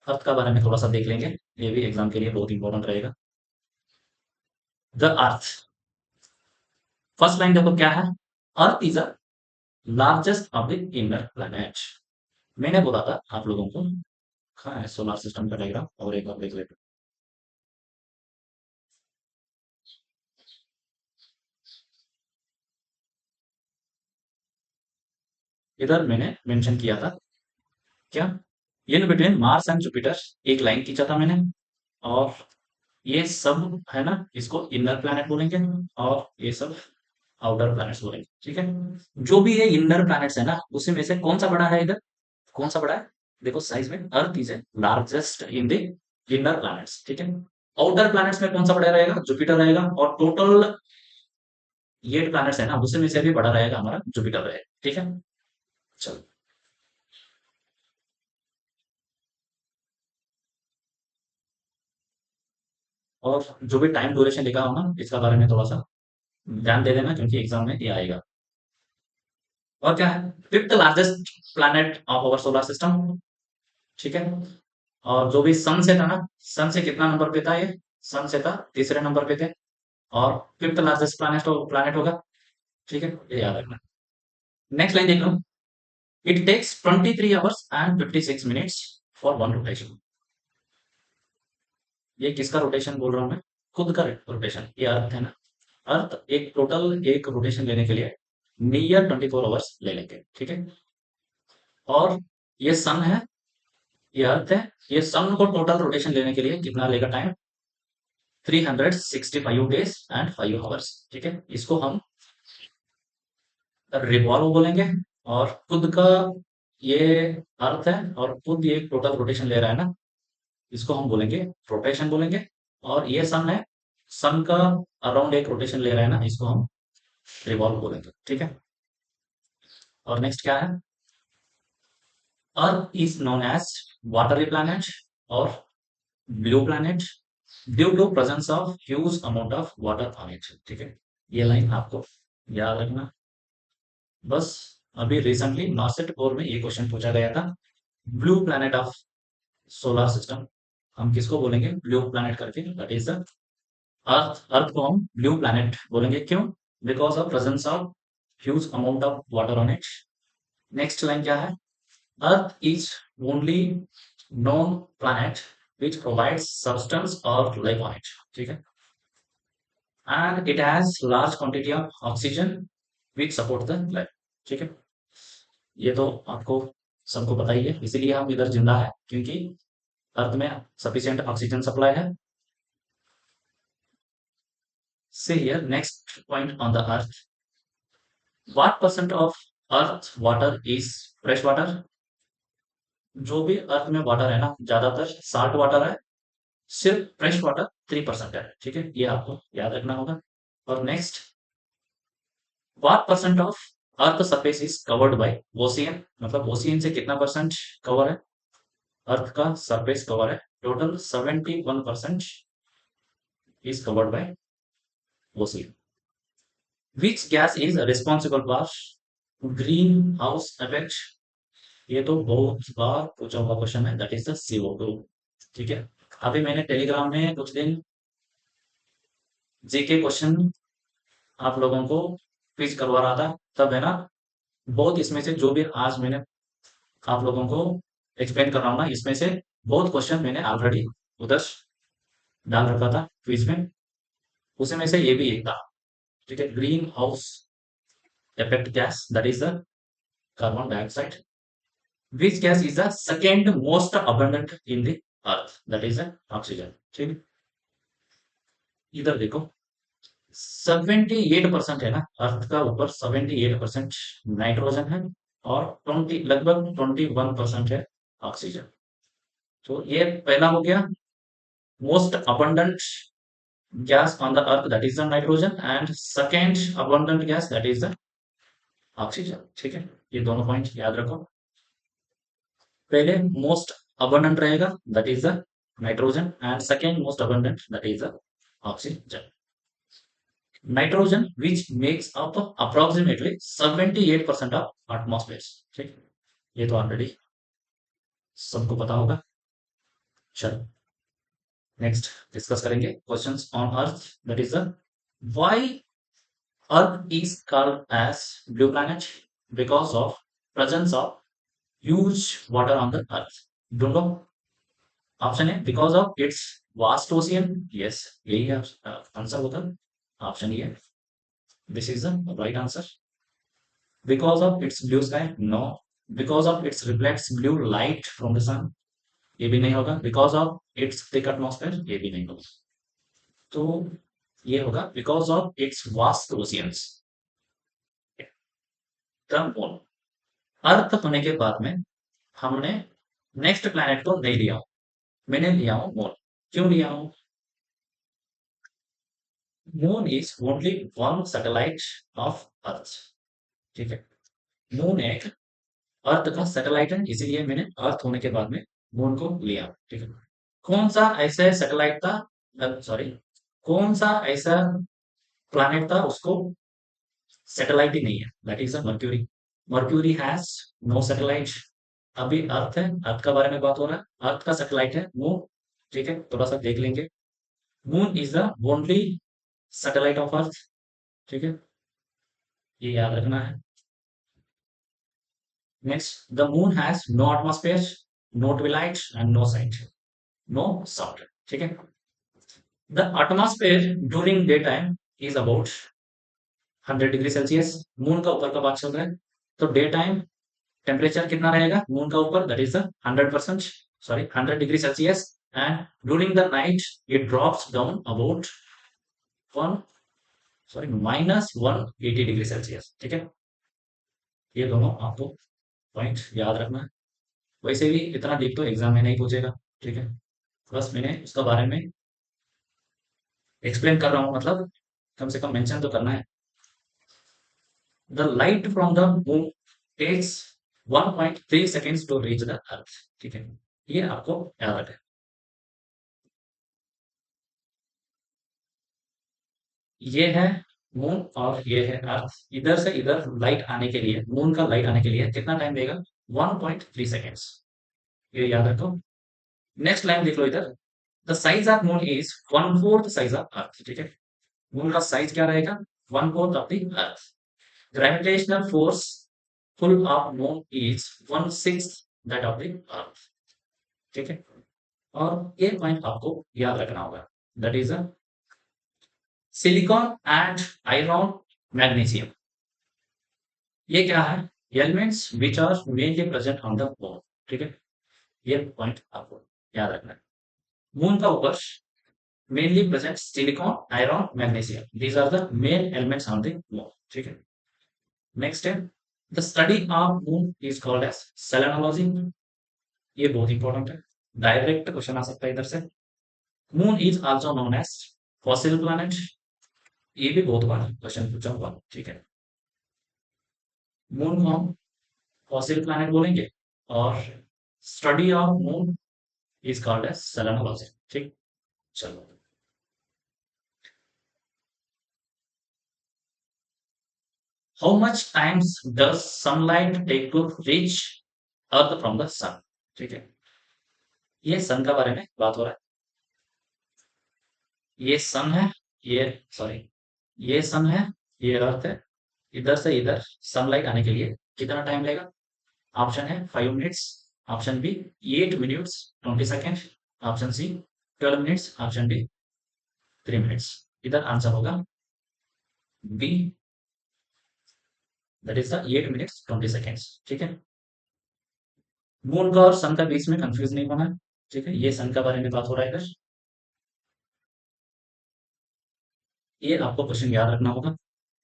अर्थ का बारे में थोड़ा सा देख लेंगे, ये भी एग्जाम के लिए बहुत इंपॉर्टेंट रहेगा। द अर्थ, फर्स्ट लाइन देखो क्या है, earth is a largest of the inner planet. मैंने बोला था आप लोगों को, कहाँ है सोलर सिस्टम का डायग्राम, और एक बार देख लेते। इधर मैंने मेंशन किया था क्या, in between Mars and Jupiter एक लाइन खींचा था मैंने, और ये सब है ना, इसको इनर प्लैनेट बोलेंगे, और ये सब आउटर प्लैनेट्स बोलेंगे, ठीक है। जो भी ये इनर प्लैनेट्स है ना, उसी में से कौन सा बड़ा है इधर, कौन सा बड़ा है? देखो साइज में earth is a largest in the inner planets, ठीक है। आउटर प्लैनेट्स में कौन सा बड़ा रहेगा? जुपिटर रहेगा। और टोटल ये प्लैनेट्स है ना, उसी में से भी बड़ा रहेगा हमारा जुपिटर रहेगा, ठीक है। चलो, और जो भी टाइम ड्यूरेशन लिखा हो ना, इसका बारे में थोड़ा सा ध्यान दे देना, क्योंकि एग्जाम में ये आएगा। और क्या है? Fifth largest planet of our solar system, ठीक है। और जो भी सन से था ना, सन से कितना नंबर पे था ये? सन से था तीसरे नंबर पे थे। और फिफ्थ लार्जेस्ट प्लैनेट होगा, ठीक है, ये याद रखना। नेक्स्ट लाइन देख लो। It takes 23 hours and 56 minutes for one rotation. ये किसका रोटेशन बोल रहा हूँ मैं? खुद का रोटेशन। ये अर्थ है ना, अर्थ एक टोटल एक रोटेशन लेने के लिए नियर 24 आवर्स ले लेंगे, ठीक है। और ये सन है, ये अर्थ है, ये सन को टोटल रोटेशन लेने के लिए कितना लेगा टाइम? 365 डेज एंड 5 आवर्स, ठीक है। इसको हम रिवॉल्व बोलेंगे। और खुद का ये अर्थ है, और खुद ये टोटल रोटेशन ले रहा है ना, इसको हम बोलेंगे रोटेशन बोलेंगे। और ये सन है, सन का अराउंड एक रोटेशन ले रहा है ना, इसको हम रिवॉल्व बोलेंगे, ठीक है। और नेक्स्ट क्या है? Earth is known as watery planet और blue planet due to presence of huge amount of water on it, ठीक है। ये लाइन आपको याद रखना। बस अभी रिसेंटली नॉर्सेट बोर्ड में ये क्वेश्चन पूछा गया था। Blue planet of solar system हम किसको बोलेंगे ब्लू प्लैनेट करके? That is the earth. Earth को हम ब्लू प्लैनेट बोलेंगे, क्यों? Because of presence of huge amount of water on it. Next line क्या है? Earth is only known planet which provides substance or life on it, ठीक है। And it has large quantity of oxygen which support the life, ठीक है। ये तो आपको सबको पता ही है, इसीलिए हम इधर जिंदा है, क्योंकि अर्थ में सफिशिएंट ऑक्सीजन सप्लाई है। See here, next point on the earth. What percent of earth water is fresh water? जो भी अर्थ में वाटर है ना, ज्यादातर साल्ट वाटर है, सिर्फ फ्रेश वाटर 3% है, ठीक है। ये आपको याद रखना होगा। और next, what percent of earth surface is covered by ocean? मतलब ओशियन से कितना परसेंट कवर है? अर्थ का सरफेस कवर है total 71% is covered by ocean. Which gas is responsible for green house effect? ये तो बहुत बार पूछा हुआ क्वेश्चन है, दैट इज द CO2, ठीक है। अभी मैंने टेलीग्राम में कुछ दिन जीके क्वेश्चन आप लोगों को क्विज करवा रहा था, तब है ना, बहुत इसमें से जो भी आज मैंने आप लोगों को एक्सप्लेन कर रहा हूँ ना, इसमें से बहुत क्वेश्चन मैंने ऑलरेडी उधर डाल रखा था क्विज में। उसी में से ये भी एक था, ठीक है। Green house effect gas that is the carbon dioxide. Which gas is the second most abundant in the earth? That is the oxygen, ठीक है। इधर देखो, 78% है ना अर्थ का ऊपर, 78% नाइट्रोजन है, और 20 लगभग 21% है ऑक्सीजन। तो ये पहला हो गया most abundant gas on the earth, that is the nitrogen, and second abundant gas, that is the oxygen, ठीक है। ये दोनों पॉइंट याद रखो। पहले मोस्ट abundant रहेगा, that is the nitrogen, and second most abundant, that is the oxygen. Nitrogen which makes up approximately 78% of atmosphere, ठीक। ये तो ऑलरेडी सबको पता होगा। चलो नेक्स्ट डिस्कस करेंगे questions on earth, that is the why earth is called as blue planet? Because of presence of huge water on the earth. ढूंढो। Option है because of its vast ocean, yes यही है answer होगा, option ये, this is the right answer. Because of its blue sky, no. Because of its reflects blue light from the sun, ये भी नहीं होगा। Because of it's thick atmosphere, ये भी नहीं होगा। तो ये होगा because of its vast oceans. The moon. Earth होने के बाद में हमने नेक्स्ट प्लैनेट को नहीं लिया हूं, मैंने लिया हूं मून। क्यों लिया हूं? Moon is only one satellite of earth. ठीक है, मून एक अर्थ का सैटेलाइट है, इसीलिए मैंने अर्थ होने के बाद में मून को लिया। ठीक है, कौन सा ऐसा सैटेलाइट था, सॉरी, कौन सा ऐसा प्लैनेट था उसको सैटेलाइट ही नहीं है? That is a Mercury. Mercury has no satellite. अभी अर्थ है, अर्थ का बारे में बात हो रहा है, अर्थ का सैटेलाइट है मून। ठीक है, थोड़ा सा देख लेंगे। Moon is the only satellite of earth. ठीक है, ये याद रखना है। Next, the moon has no atmosphere, no twilight and no sight, no sound. ठीक है, the atmosphere during day time is about 100 degree Celsius. Moon का ऊपर का बात चल रहा है, तो डे टाइम टेम्परेचर कितना रहेगा मून का ऊपर? That is the 100%, sorry 100 degree Celsius. And during the night it drops down about one, sorry -180 degree Celsius. ठीक है, ये दोनों आपको पॉइंट याद रखना है। वैसे भी इतना डीप तो एग्जाम में नहीं पूछेगा। ठीक है, बस मैंने उसका बारे में एक्सप्लेन कर रहा हूँ, मतलब कम से कम मेंशन तो करना है। The light from the moon takes 1.3 seconds to reach the earth. ठीक है, ये आपको याद रखें। ये है मून और ये है अर्थ। इधर से इधर लाइट आने के लिए, मून का लाइट आने के लिए कितना टाइम देगा? 1.3 सेकेंड्स, ये याद रखो। नेक्स्ट लाइन देख लो इधर, the size of moon is one fourth size of earth. ठीक है, मून का साइज क्या रहेगा? One fourth of the earth. Gravitational force full of moon is one six that of the earth. ठीक है, और ये पॉइंट आपको याद रखना होगा, that is a silicon and iron magnesium. ये क्या है? Elements which are mainly present on the moon. ठीक है, ये पॉइंट आपको याद रखना है। मून का ऊपर mainly present silicon, iron, magnesium. These are the main elements on the moon. ठीक है, नेक्स्ट है, the study of moon is called as selenology. ये बहुत इंपॉर्टेंट है, डायरेक्ट क्वेश्चन आ सकता है इधर से। Moon is also known as fossil planet. ये भी बहुत बार क्वेश्चन पूछा हुआ। ठीक है, मून को हम फॉसिल प्लैनेट बोलेंगे और study of moon is called as selenology. ठीक, चलो। How much times does sunlight take to reach earth from the sun? ठीक है, ये सन का बारे में बात हो रहा है। ये सन है, ये सॉरी, ये सन है, ये अर्थ है। इधर से इधर सनलाइट आने के लिए कितना टाइम लगेगा? ऑप्शन है 5 minutes, option B 8 minutes 20 second, option C 12 minutes, option D 3 minutes. इधर आंसर होगा B, that is the 8 minutes 20 seconds. ठीक है, मून का और सन का बीच में कंफ्यूज नहीं होना। ठीक है, ये सन का बारे में बात हो रहा है इधर। ये आपको क्वेश्चन याद रखना होगा,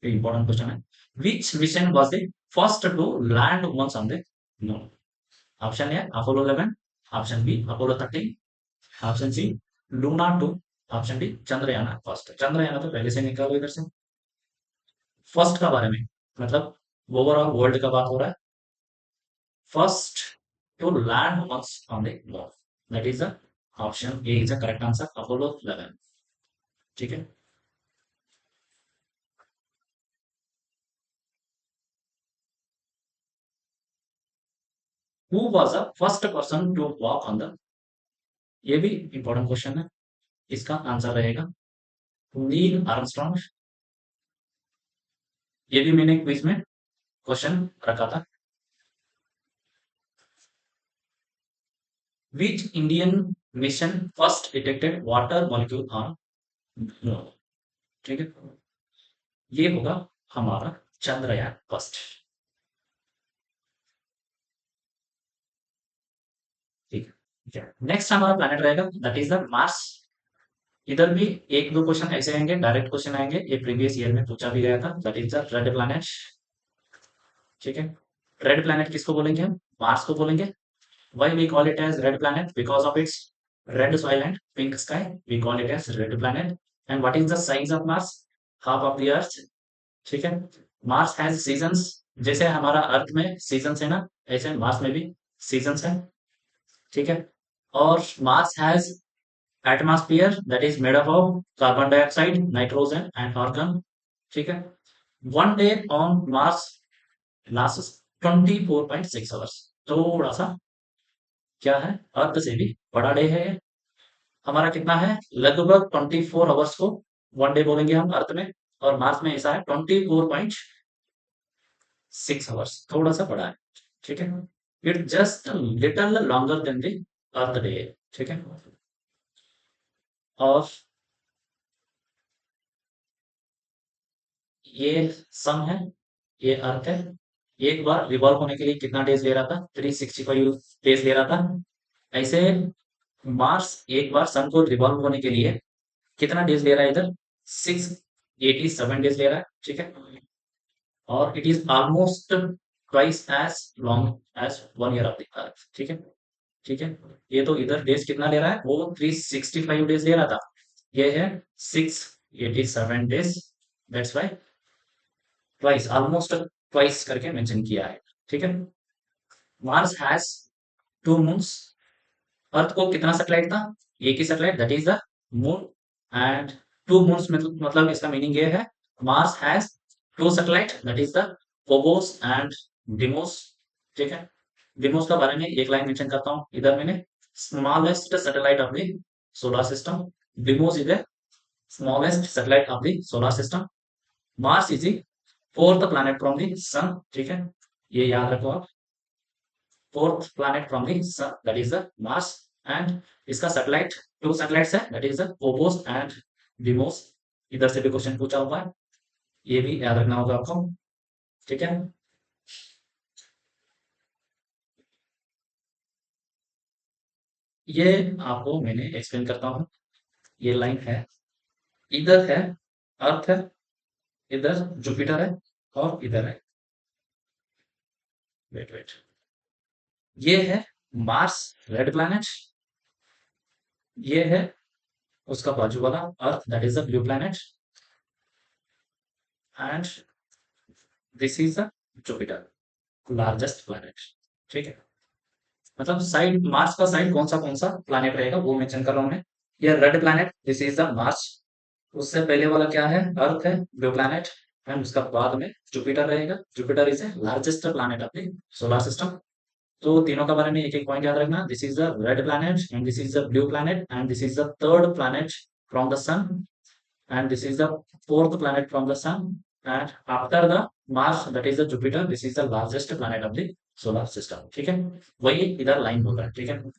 ये इंपॉर्टेंट क्वेश्चन है। Which mission was the first to land once on the moon? Option A Apollo 11, option B Apollo 13, option C Luna 2, option D Chandrayaan first. Chandrayaan तो पहले से निकालो इधर से। फर्स्ट का बारे में मतलब ओवरऑल वर्ल्ड का बात हो रहा है। First to land once on the moon, that is the option A is the correct answer, Apollo 11। ठीक है, who was the first person to walk on the? ये भी इंपॉर्टेंट क्वेश्चन है, इसका आंसर रहेगा नील आर्मस्ट्रॉन्ग। ये भी मैंने क्विज में क्वेश्चन रखा था। Which Indian mission first detected water molecule on moon? ठीक है, ये होगा हमारा चंद्रयान फर्स्ट। ठीक है, नेक्स्ट हमारा प्लैनेट रहेगा दैट इज द मार्स। इधर भी एक दो क्वेश्चन ऐसे आएंगे, डायरेक्ट क्वेश्चन आएंगे, ये प्रीवियस ईयर में पूछा भी गया था, that is the red planet. ठीक है। रेड प्लैनेट किसको बोलेंगे हम? मार्स को बोलेंगे। Why we call it as red planet? Because of its red soil and pink sky, we call it as red planet. And what is the size of Mars? Half of the earth. ठीक है। Mars has seasons, जैसे हमारा अर्थ में seasons है ना, ऐसे Mars में भी सीजन्स है। ठीक है। और Mars has atmosphere that is made up of carbon dioxide, nitrogen and argon. ठीक है। One day on Mars last 24.6 hours. थोड़ा सा क्या है, अर्थ से भी बड़ा डे है ये। हमारा कितना है? लगभग 24 आवर्स को वन डे बोलेंगे हम अर्थ में, और मार्स में ऐसा है 24.6 आवर्स, थोड़ा सा बड़ा है। ठीक है। It just little longer than the earth day. ठीक है। और ये सन है, ये अर्थ है। एक बार रिवॉल्व होने के लिए कितना डेज ले रहा था? 365 डेज ले रहा था। ऐसे मार्स एक बार सन को रिवॉल्व होने के लिए कितना डेज ले रहा है इधर? 687 डेज ले रहा है। ठीक है। और it is almost twice as long as 1 year of the earth. ठीक है। ठीक है। ये तो इधर डेज कितना ले रहा है? वो 365 डेज ले रहा था, ये है 687 days. That's why twice, almost twice करके मेंशन किया है। ठीक है। Mars has two moons. Earth को कितना सैटेलाइट था? एक ही satellite, that is the moon. And two moons मतलब इसका मीनिंग ये है, Mars has two satellite that is the Phobos and Deimos. ठीक है। डिमोस का बारे में एक लाइन मेंशन करता हूं इधर मैंने, smallest satellite of the solar system. Deimos is the smallest satellite of the solar system. Mars is the fourth planet from the sun. ठीक है। ये याद रखो आप, fourth planet from the sun that is the Mars. And इसका satellite, two satellites है, that is the Phobos and Deimos. इधर से भी क्वेश्चन पूछा हुआ है, ये भी याद रखना होगा आपको। ठीक है। ये आपको मैंने एक्सप्लेन करता हूँ। ये लाइन है, इधर है अर्थ है, इधर जुपिटर है, और इधर है, वेट वेट, ये है मार्स रेड प्लैनेट, ये है उसका बाजू वाला अर्थ that is the blue planet, and this is the Jupiter, largest planet. ठीक है। मतलब साइड, मार्स का साइड कौन सा प्लैनेट रहेगा वो मेंशन कर रहा हूं मैं। ये red planet, this is the Mars. उससे पहले वाला क्या है? अर्थ है, ब्लू प्लैनेट। एंड उसका बाद में जुपिटर रहेगा। Jupiter is a largest planet of the solar system. तो तीनों के बारे में एक एक पॉइंट याद रखना। This is the red planet, and this is the blue planet, and this is the third planet from the sun, and this is the fourth planet from the sun. And after the Mars that is the Jupiter, this is the largest planet of the solar system. ठीक है। वही इधर line बोल रहा है। ठीक है।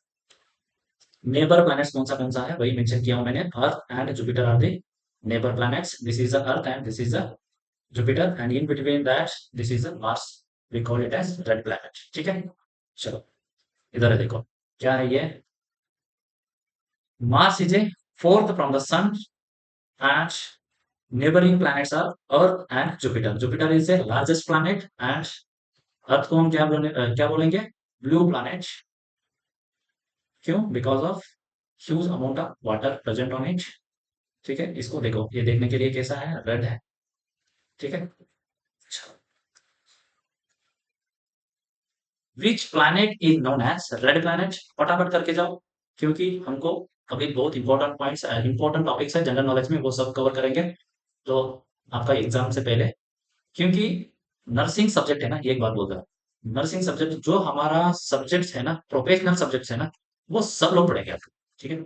Neighbour planets कौन सा है वही मेंशन किया हूं मैंने, earth and Jupiter are the neighbour planets. This is the earth and this is the Jupiter, and in between that this is the Mars, we call it as red planet. ठीक है। चलो इधर है, देखो क्या है ये। Mars is a fourth from the sun, and neighbouring planets are earth and Jupiter. Jupiter is a largest planet, and earth को हम क्या बोलेंगे? Blue planet. क्यों? Because of huge amount of water present on it. ठीक है। इसको देखो, ये देखने के लिए कैसा है? रेड है। ठीक है। Which planet is known as red planet? फटाफट करके जाओ, क्योंकि हमको अभी बहुत इंपॉर्टेंट पॉइंट्स, इंपॉर्टेंट टॉपिक्स है जनरल नॉलेज में, वो सब कवर करेंगे तो आपका एग्जाम से पहले। क्योंकि नर्सिंग सब्जेक्ट है ना, ये एक बात बोल रहा हूं, नर्सिंग सब्जेक्ट जो हमारा सब्जेक्ट्स है ना, प्रोफेशनल सब्जेक्ट्स है ना, वो सब लोग पढ़ेंगे आपको। ठीक है।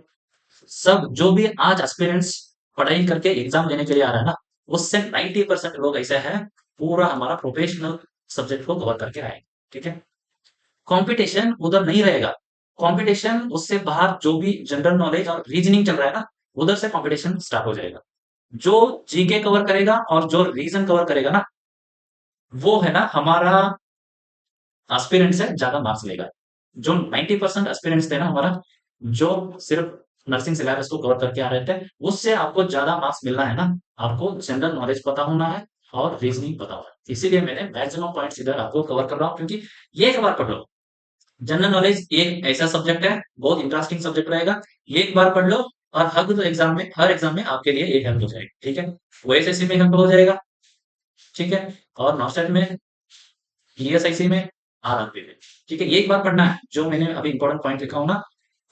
सब जो भी आज एस्पिरेंट्स पढ़ाई करके एग्जाम देने के लिए आ रहा है ना, उससे 90% लोग ऐसे हैं, पूरा हमारा प्रोफेशनल सब्जेक्ट को कवर करके आएंगे। ठीक है। कंपटीशन उधर नहीं रहेगा। कंपटीशन उससे बाहर, जो भी जनरल नॉलेज और रीजनिंग चल रहा है ना, उधर से कंपटीशन स्टार्ट हो जाएगा। जो जीके कवर करेगा और जो रीजन कवर करेगा ना, वो है ना हमारा एस्पिरेंट से ज्यादा मार्क्स लेगा। जो 90% एस्पिरेंट्स थे ना हमारा, जो सिर्फ नर्सिंग सिलेबस को कवर करके आ रहे थे, उससे आपको ज्यादा मार्क्स मिलना है ना, आपको जनरल नॉलेज पता होना है और रीजनिंग पता होना है। इसीलिए मैंने मैक्सिमम पॉइंट्स इधर आपको कवर कर रहा हूँ, क्योंकि ये एक बार पढ़ लो। जनरल नॉलेज एक ऐसा सब्जेक्ट है, बहुत इंटरेस्टिंग सब्जेक्ट रहेगा। ये एक बार पढ़ लो और हर एग्जाम में आपके लिए ये हेल्प हो जाएगी, ठीक है। ओएसएससी में हेल्प हो जाएगा, ठीक है, और नॉस्टेट में, ईएसआईसी में, आरआरबी में, ठीक है। ये एक बार पढ़ना है, जो मैंने अभी इंपॉर्टेंट पॉइंट लिखा हूं ना,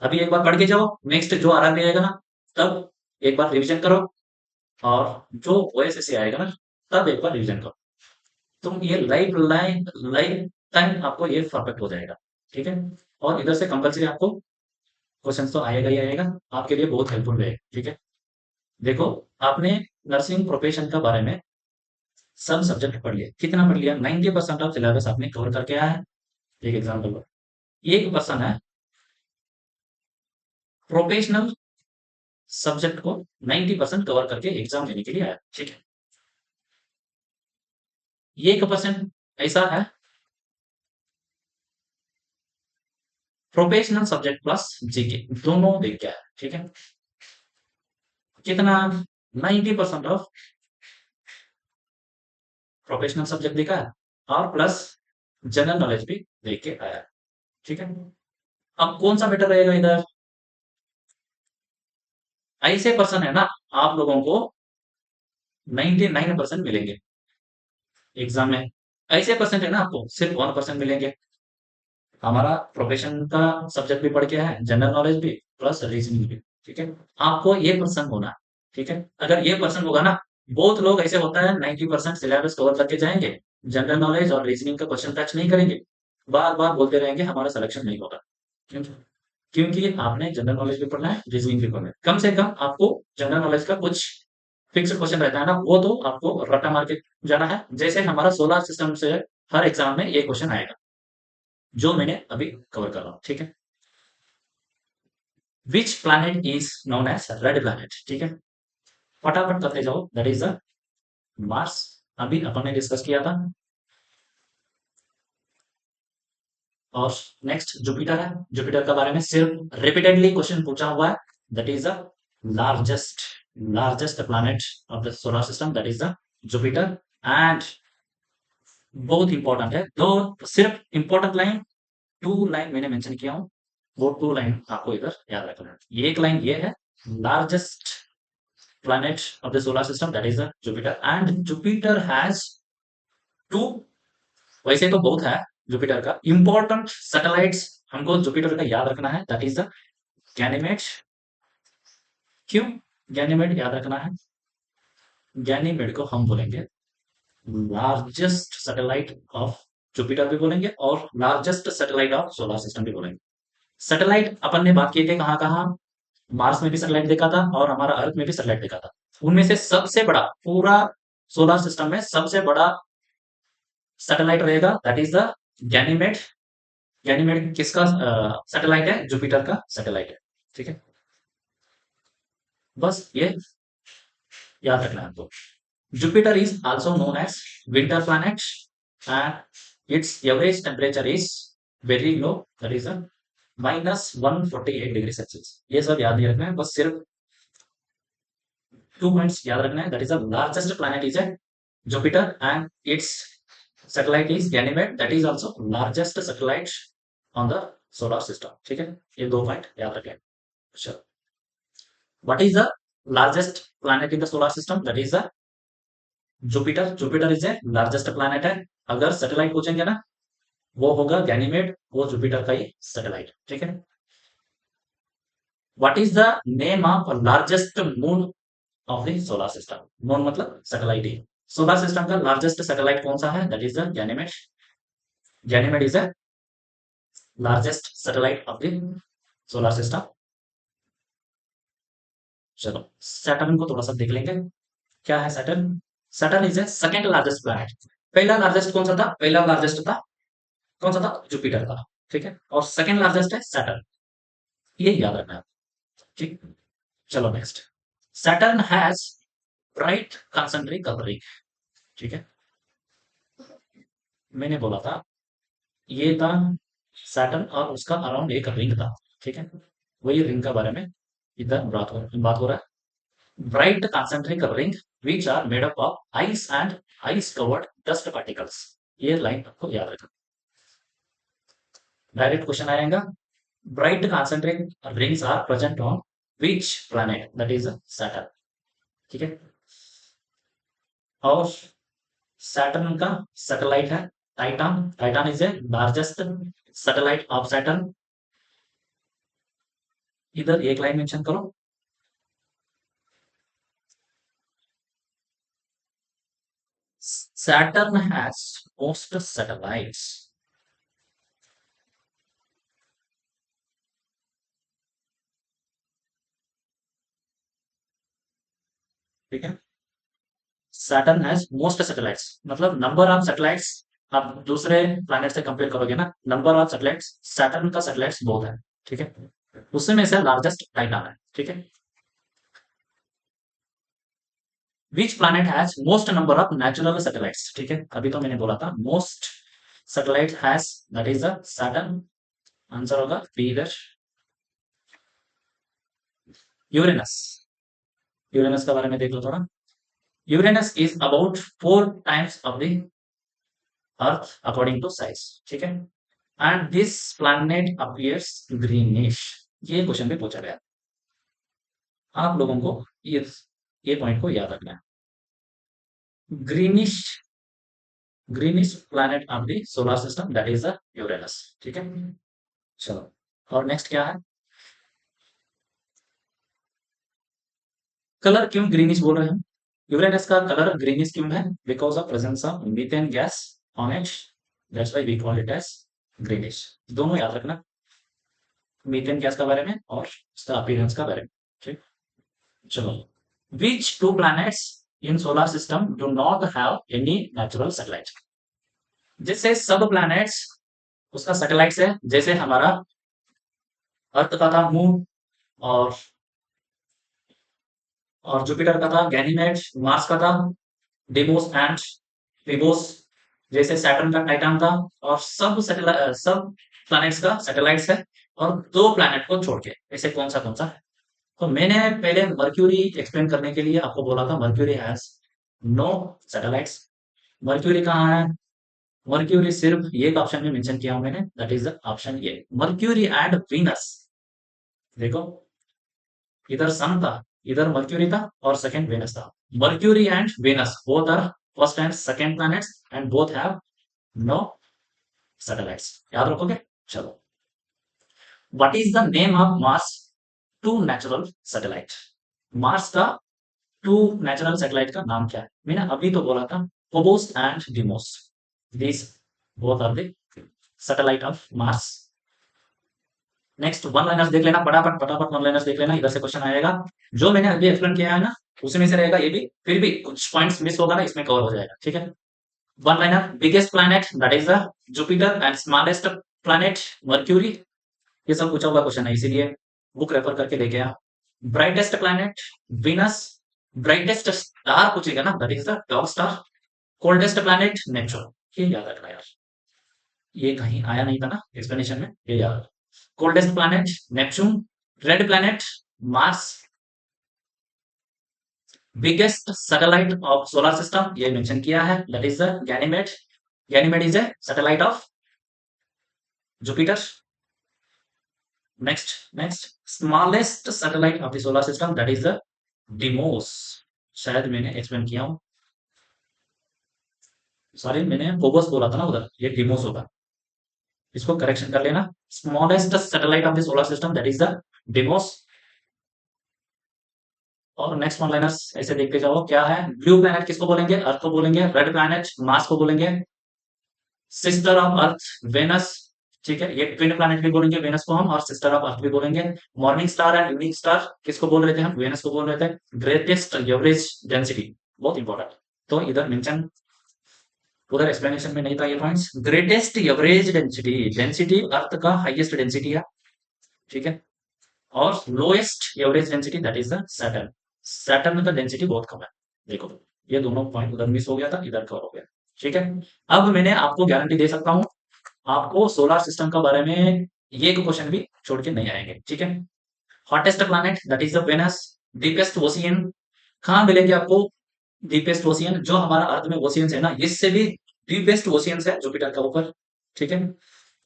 अभी एक बार पढ़ के जाओ, नेक्स्ट जो आरआरबी आएगा ना, तब एक बार रिवीजन करो, और जो ओएसएससी आएगा ना, तब एक बार रिवीजन करो। तुम ये लाइफ टाइम आपको ये परफेक्ट हो जाएगा, ठीक है। और इधर से कंपलसरी आपको क्वेश्चन तो आएगा ही आएगा, आपके लिए बहुत हेल्पफुल रहेगा, ठीक है। देखो, आपने नर्सिंग प्रोफेशन का बारे में सब सब्जेक्ट पढ़ लिया, कितना पढ़ लिया, 90% ऑफ सिलेबस आपने कवर करके आया है। एक एग्जाम्पल लो, एक पर्सन है प्रोफेशनल सब्जेक्ट को 90% कवर करके एग्जाम देने के लिए आया, ठीक है। ये 1% ऐसा है प्रोफेशनल सब्जेक्ट प्लस जीके दोनों देख के आया, ठीक है। कितना, 90% ऑफ प्रोफेशनल सब्जेक्ट देखा है, और प्लस जनरल नॉलेज भी देख के आया, ठीक है। अब कौन सा बेटर रहेगा इधर, ऐसे पर्सन है ना, आप लोगों को 99% मिलेंगे एग्जाम में। ऐसे परसेंट है ना, आपको सिर्फ 1% मिलेंगे। हमारा प्रोफेशन का सब्जेक्ट भी पढ़ के है, जनरल नॉलेज भी प्लस रीजनिंग भी, ठीक है। आपको ये पर्सन होना है, ठीक है। अगर ये पर्सन होगा ना, बहुत लोग ऐसे होता है 90% सिलेबस कवर करके जाएंगे, जनरल नॉलेज और रीजनिंग का क्वेश्चन टच नहीं करेंगे, बार बार बोलते रहेंगे हमारा सिलेक्शन नहीं होगा। क्यों? क्योंकि आपने जनरल नॉलेज भी पढ़ना है, रीजनिंग भी पढ़ना है। कम से कम आपको जनरल नॉलेज का कुछ फिक्स्ड क्वेश्चन रहता है ना, वो तो आपको रट्टा मार के जाना है। जैसे हमारा सोलर सिस्टम से हर एग्जाम में ये क्वेश्चन आएगा, जो मैंने अभी कवर कर रहा हूँ, ठीक है। Which planet is known as red planet, ठीक है। फटाफट करते जाओ, दैट इज द मार्स, अभी अपन ने डिस्कस किया था। और नेक्स्ट जुपिटर है, जुपिटर के बारे में सिर्फ रिपीटेडली क्वेश्चन पूछा हुआ है। That is the largest largest planet of the solar system, that is the Jupiter. And बहुत इंपॉर्टेंट है, दो सिर्फ इंपॉर्टेंट लाइन, टू लाइन मैंने मेंशन किया हूं, वो टू लाइन आपको इधर याद रखना है। ये एक लाइन ये है, largest planet of the solar system, that is the Jupiter, and Jupiter has two, वैसे तो बहुत है जुपिटर का, इंपॉर्टेंट सैटेलाइट्स हमको जुपिटर का याद रखना है, दैट इज द गैनीमेड। क्यों गैनीमेड याद रखना है, गैनीमेड को हम बोलेंगे लार्जेस्ट सैटेलाइट ऑफ जुपिटर भी बोलेंगे, और largest satellite of solar system भी बोलेंगे। सैटेलाइट अपन ने बात किए थे कहाँ कहाँ, मार्स में भी सैटेलाइट देखा था, और हमारा अर्थ में भी सैटेलाइट देखा था। उनमें से सबसे बड़ा, पूरा सोलर सिस्टम में सबसे बड़ा सैटेलाइट रहेगा, that is the Ganymede. Ganymede किसका सैटेलाइट है, जुपिटर का सैटेलाइट है, ठीक है। बस ये याद रखना है आपको। Jupiter is also known as winter planet, and its average temperature is very low, that is -148 degree Celsius. ये सब याद नहीं रखना है, बस सिर्फ टू पॉइंट्स याद रखना है, that is the largest planet is a Jupiter, and it's satellite is Ganymede, that is also largest satellite on the solar system, ठीक है। ये दो पॉइंट याद रखें। अच्छा, what is the largest planet in the solar system, that is the Jupiter। Jupiter is a largest planet है। अगर satellite पूछेंगे ना, वो होगा गैनीमेड, वो जुपिटर का ही सैटेलाइट, ठीक है। what is the name of largest moon of the solar system, moon मतलब सैटेलाइट ही। सोलर सिस्टम का लार्जेस्ट सैटेलाइट कौन सा है, that is the Ganymede. Ganymede is a largest satellite of the solar system. चलो Saturn को थोड़ा सा देख लेंगे, क्या है Saturn. Saturn is a second largest planet. पहला लार्जेस्ट कौन सा था, पहला लार्जेस्ट था कौन सा था, जुपिटर था, ठीक है। और सेकंड लार्जेस्ट है सैटर्न, ये याद रखना है, ठीक। चलो next, Saturn has bright concentric ring, ठीक है। मैंने बोला था ये था सैटर्न, और उसका अराउंड एक रिंग था, ठीक है। वही रिंग का बारे में इधर बात हो रहा है। Bright concentric ring which are made up of ice and ice covered dust particles. ये लाइन आपको याद रखना। डायरेक्ट क्वेश्चन आएगा, bright concentric rings are present on which planet, that is Saturn. ठीक है, और सैटर्न का सैटेलाइट है Titan. Titan is a largest satellite of Saturn. इधर एक लाइन मेंशन करो। Saturn has most satellites. ठीक है, Saturn has most satellites मतलब नंबर ऑफ सैटेलाइट्स। आप दूसरे प्लैनेट से कंपेयर करोगे ना, नंबर ऑफ सैटेलाइट्स, सैटर्न का सैटेलाइट्स बहुत है। ठीक है, उसमें से लार्जेस्ट टाइटन है। ठीक है, which planet has most number of natural satellites. ठीक है, अभी तो मैंने बोला था most satellite has, that is the Saturn. Answer होगा बी इधर, यूरेनस। यूरेनस के बारे में देख लो थोड़ा। Uranus is about 4 times of the earth according to size. ठीक है, and this planet appears greenish. ये क्वेश्चन भी पूछा गया, आप लोगों को ये पॉइंट को याद रखना है। Greenish, greenish planet of the solar system that is the Uranus. ठीक है, चलो और नेक्स्ट क्या है, कलर क्यों ग्रीनिश बोल रहे हैं। यूरेनस का कलर ग्रीनिश क्यों है, because of presence of methane gas on it, that's why we call it as greenish. दोनों याद रखना, मीथेन गैस के बारे में और उसका अपीयरेंस का बारे में। ठीक, चलो, which two planets in solar system do not have any natural satellite. जैसे सब प्लैनेट्स उसका सैटेलाइट्स है, जैसे हमारा अर्थ का था मून, और जुपिटर का था गैनीमेड, मार्स का था डेमोस एंड फिबोस, जैसे सैटर्न का टाइटन था, और सब प्लैनेट्स का सैटेलाइट्स है, और 2 प्लैनेट को छोड़ के ऐसे कौन सा है। तो मैंने पहले मर्क्यूरी एक्सप्लेन करने के लिए आपको बोला था Mercury has no satellites. Mercury कहाँ है, मर्क्यूरी सिर्फ एक ऑप्शन में मेंशन किया हूं मैंने, that is the option A, Mercury and Venus. देखो, इधर सन था, इधर मर्क्यूरी था, और सेकंड वेनस था। Mercury and Venus both are first and second planets and both have no satellites. याद रखोगे, चलो। What is the name of Mars two natural satellite. Mars का 2 नेचुरल सैटेलाइट का नाम क्या है, मैंने अभी तो बोला था Phobos and Deimos, these both are the satellite of Mars. Next one liners देख लेना, फटाफट फटाफट वन लाइनर्स देख लेना, इधर से क्वेश्चन आएगा। जो मैंने अभी एक्सप्लेन किया है ना, उसी में से रहेगा ये भी, फिर भी कुछ पॉइंट्स मिस होगा ना, इसमें कवर हो जाएगा। ठीक है, one liner, biggest planet that is the Jupiter and smallest planet mercury. ये सब पूछा हुआ क्वेश्चन है, इसीलिए बुक रेफर करके लेके आ। Brightest planet Venus, brightest star पूछेगा ना, that is the dog star. Coldest planet Neptune. ये याद रखना यार, ये कहीं आया नहीं था ना एक्सप्लेनेशन में, ये याद। Coldest planet Neptune, red planet Mars, biggest satellite of solar system ये मेंशन किया है, that is the Ganymede. Ganymede is a satellite of Jupiter. Next smallest satellite of the solar system that is the Deimos. शायद मैंने explain किया हूं, sorry मैंने Phoebus बोला था ना उधर, ये डिमोस होगा, इसको करेक्शन कर लेना। Smallest satellite of the solar system that is the Deimos. और नेक्स्ट वन लाइनर्स ऐसे देखते जाओ, क्या है, ब्लू प्लैनेट किसको बोलेंगे, अर्थ को बोलेंगे। रेड प्लैनेट मार्स को बोलेंगे। Sister of earth Venus. ठीक है, ये ट्विन प्लैनेट भी बोलेंगे वेनस को हम, और सिस्टर ऑफ अर्थ भी बोलेंगे। Morning star and evening star किसको बोल रहे थे हम, वेनस को बोल रहे थे। ग्रेटेस्ट एवरेज डेंसिटी, बहुत इंपॉर्टेंट, तो इधर मेंशन, उधर एक्सप्लेनेशन में नहीं था ये points. Greatest average density, density earth का हाईएस्ट डेंसिटी है। ठीक है, और lowest average density that is the Saturn. Saturn का डेंसिटी बहुत कम है। देखो, ये दोनों पॉइंट उधर मिस हो गया था, इधर कवर हो गया। ठीक है, अब मैंने आपको गारंटी दे सकता हूं, आपको सोलर सिस्टम के बारे में ये क्वेश्चन भी छोड़ के नहीं आएंगे। ठीक है, hottest planet that is the Venus. Deepest ocean कहां मिलेंगे आपको, डीपेस्ट ओशियन जो हमारा अर्थ में ओशियंस है ना, इससे भी डीपेस्ट ओशियंस है जुपिटर का ऊपर, ठीक है।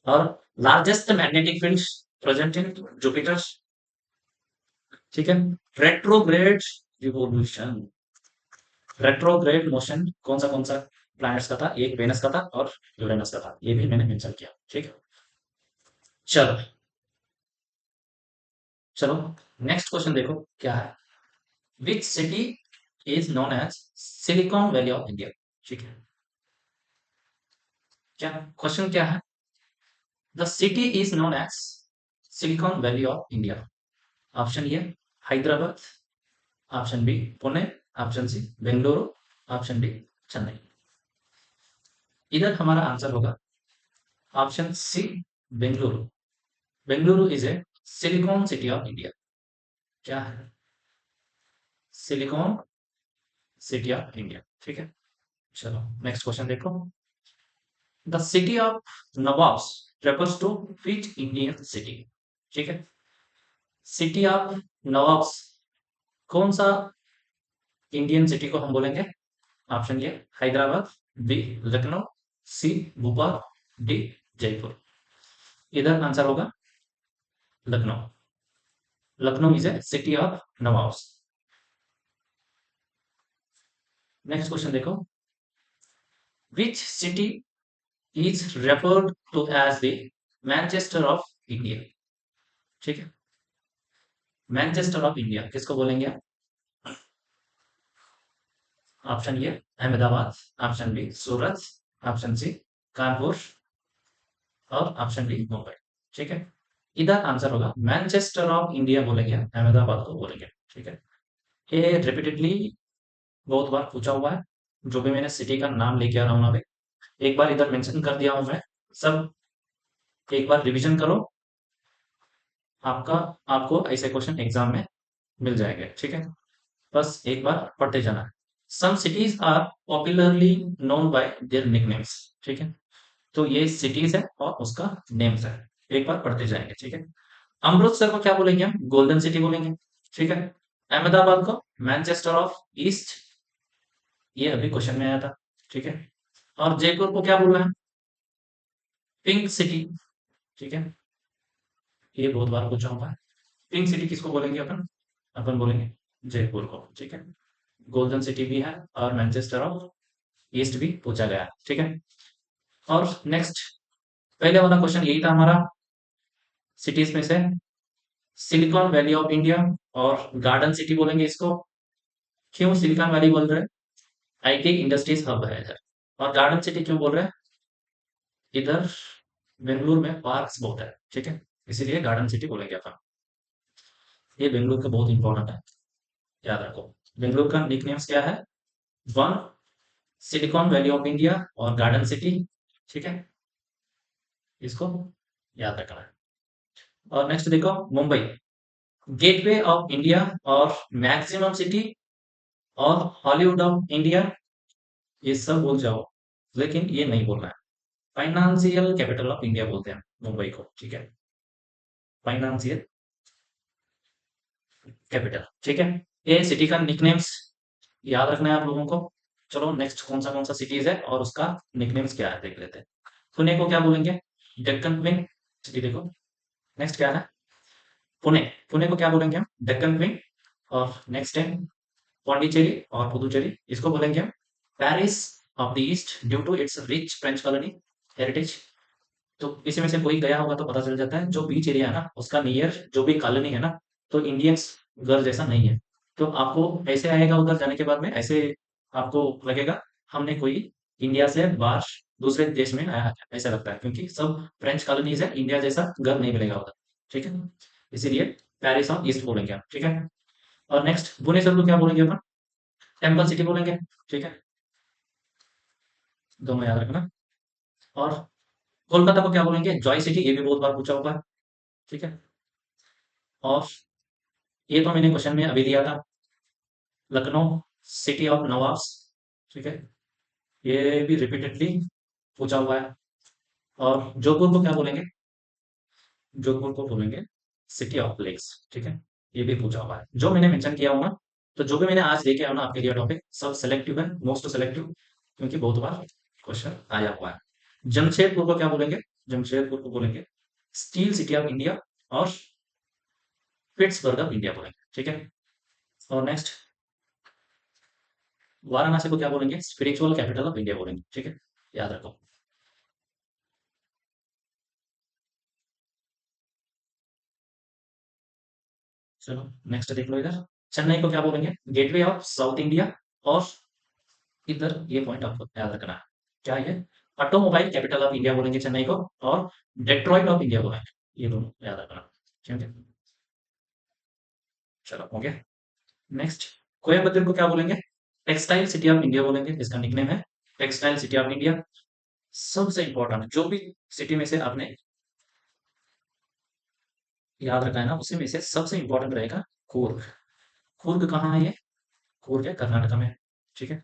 और largest magnetic field present in Jupiter, ठीक है। रेट्रोग्रेड रिवोल्यूशन, रेट्रोग्रेड मोशन कौन सा प्लैनेट्स का था, एक वेनस का था और यूरेनस का था, ये भी मैंने मेंशन किया, ठीक है। चलो चलो, नेक्स्ट क्वेश्चन देखो क्या है। Which city is known as Silicon Valley of India, ठीक है। क्या क्वेश्चन क्या है? The city is known as Silicon Valley of India. Option A Hyderabad, option B Pune, option C Bengaluru, option D Chennai. इधर हमारा आंसर होगा option C Bengaluru. Bengaluru is a silicon city of India. क्या है? सिलिकॉन सिटी ऑफ इंडिया, ठीक है। चलो नेक्स्ट क्वेश्चन देखो। The city of nawabs refers to which Indian city, ठीक है। सिटी ऑफ नवाब्स कौन सा इंडियन सिटी को हम बोलेंगे? Option A Hyderabad, B Lucknow, C Bhopal, D Jaipur. इधर आंसर होगा Lucknow. Lucknow is a city of nawabs. Next question देखो। Which city is referred to as the Manchester of India, ठीक है। मैनचेस्टर ऑफ इंडिया किसको बोलेंगे? Option A Ahmedabad, option B Surat, option C Kanpur और option D Mumbai, ठीक है। इधर आंसर होगा मैनचेस्टर ऑफ इंडिया बोलेंगे, अहमदाबाद को बोलेंगे, ठीक है। ये रिपीटेडली बहुत बार पूछा हुआ है, जो भी मैंने सिटी का नाम लेके आ रहा हूँ ना अभी, एक बार इधर मेंशन कर दिया हूँ मैं। सब एक बार रिवीजन करो, आपका आपको ऐसे क्वेश्चन एग्जाम में मिल जाएंगे, ठीक है। बस एक बार पढ़ते जाना है। Some cities are popularly known by their nicknames, ठीक है। तो ये सिटीज है और उसका नेम्स है, एक बार पढ़ते जाएंगे, ठीक है। अमृतसर को क्या बोलेंगे हम? गोल्डन सिटी बोलेंगे, ठीक है। अहमदाबाद को मैनचेस्टर ऑफ ईस्ट, ये अभी क्वेश्चन में आया था, ठीक है। और जयपुर को क्या बोलना है? पिंक सिटी, ठीक है। ये बहुत बार पूछा हुआ है। पिंक सिटी किसको बोलेंगे अपन? अपन बोलेंगे जयपुर को, ठीक है। गोल्डन सिटी भी है और मैनचेस्टर ऑफ ईस्ट भी पूछा गया है, ठीक है। और नेक्स्ट, पहले वाला क्वेश्चन यही था हमारा, सिटीज में से सिलिकॉन वैली ऑफ इंडिया और गार्डन सिटी बोलेंगे इसको। क्यों सिलिकॉन वैली बोल रहे हैं? आईटी इंडस्ट्रीज हब है इधर। और गार्डन सिटी क्यों बोल रहे हैं? इधर बेंगलुरु में पार्क्स बहुत है, ठीक है, इसीलिए गार्डन सिटी बोलेंगे अपन। ये बेंगलुरु का बहुत इंपॉर्टेंट है, याद रखो। बेंगलुरु का निकनेम्स क्या है? One silicon Valley of India और गार्डन सिटी, ठीक है, इसको याद रखना है। और नेक्स्ट देखो, मुंबई गेटवे ऑफ इंडिया और मैक्सिमम सिटी और हॉलीवुड ऑफ इंडिया, ये सब बोल जाओ, लेकिन ये नहीं बोलना है। फाइनेंशियल कैपिटल ऑफ इंडिया बोलते हैं मुंबई को, ठीक है। फाइनेंशियल कैपिटल, ठीक है। ये सिटी का निकनेम्स याद रखना है आप लोगों को। चलो नेक्स्ट कौन सा सिटीज है और उसका निकनेम्स क्या है देख लेते हैं। पुणे को क्या बोलेंगे? डेक्कन क्वीन सिटी, देखो। नेक्स्ट क्या है? पुणे। पुणे को क्या बोलेंगे हम? डेक्कन क्वीन। और नेक्स्ट है पौंडीचेरी और पुदुचेरी, इसको बोलेंगे हम Paris of the East due to its rich French colony heritage. तो इसी में से कोई गया होगा तो पता चल जाता है, जो बीच एरिया है ना उसका नियर जो भी कॉलोनी है ना, तो इंडियंस घर जैसा नहीं है। तो आपको ऐसे आएगा उधर जाने के बाद में, ऐसे आपको लगेगा हमने कोई इंडिया से बाहर दूसरे देश में आया है, ऐसा लगता है, क्योंकि सब फ्रेंच कॉलोनीज है, इंडिया जैसा घर नहीं मिलेगा उधर, ठीक है। इसीलिए पेरिस ऑफ ईस्ट बोलेंगे आप, ठीक है। और नेक्स्ट भुवनेश्वर को क्या बोलेंगे अपन? टेम्पल सिटी बोलेंगे, ठीक है। दोनों याद रखना। और कोलकाता को क्या बोलेंगे? जॉय सिटी, ये भी बहुत बार पूछा हुआ है, ठीक है। और ये तो मैंने क्वेश्चन में अभी दिया था, लखनऊ सिटी ऑफ नवाब्स, ठीक है, ये भी रिपीटेडली पूछा हुआ है। और जोधपुर को क्या बोलेंगे? जोधपुर को बोलेंगे सिटी ऑफ लेक्स, ठीक है, ये भी पूछा हुआ है, जो मैंने मेंशन किया हूँ ना, तो जो भी मैंने आज लेके आया ना आपके लिए टॉपिक सब सेलेक्टिव है, मोस्ट सेलेक्टिव, क्योंकि बहुत बार क्वेश्चन आया हुआ है। जमशेदपुर को क्या बोलेंगे? जमशेदपुर को बोलेंगे स्टील सिटी ऑफ इंडिया और पिट्सबर्ग ऑफ इंडिया बोलेंगे, ठीक है। और नेक्स्ट वाराणसी को क्या बोलेंगे? स्पिरिचुअल कैपिटल ऑफ इंडिया बोलेंगे, ठीक है, याद रखो। चलो नेक्स्ट देख लो इधर। चेन्नई को क्या बोलेंगे? Gateway of south India. और इधर ये पॉइंट आपको याद रखना है, क्या ये? ऑटोमोबाइल कैपिटल ऑफ इंडिया बोलेंगे चेन्नई को, और डेट्रॉइट ऑफ इंडिया बोलेंगे, ये दोनों याद रखना, ठीक है। चलो हो गया। नेक्स्ट कोयम्बतूर को क्या बोलेंगे? टेक्सटाइल सिटी ऑफ इंडिया बोलेंगे, इसका निकनेम है टेक्सटाइल सिटी ऑफ इंडिया। सबसे इंपॉर्टेंट जो भी सिटी में से आपने याद रखा है ना, उसी में से सबसे इंपॉर्टेंट रहेगा कूर्ग। कूर्ग कहाँ है? ये कूर्ग है कर्नाटक में, ठीक है।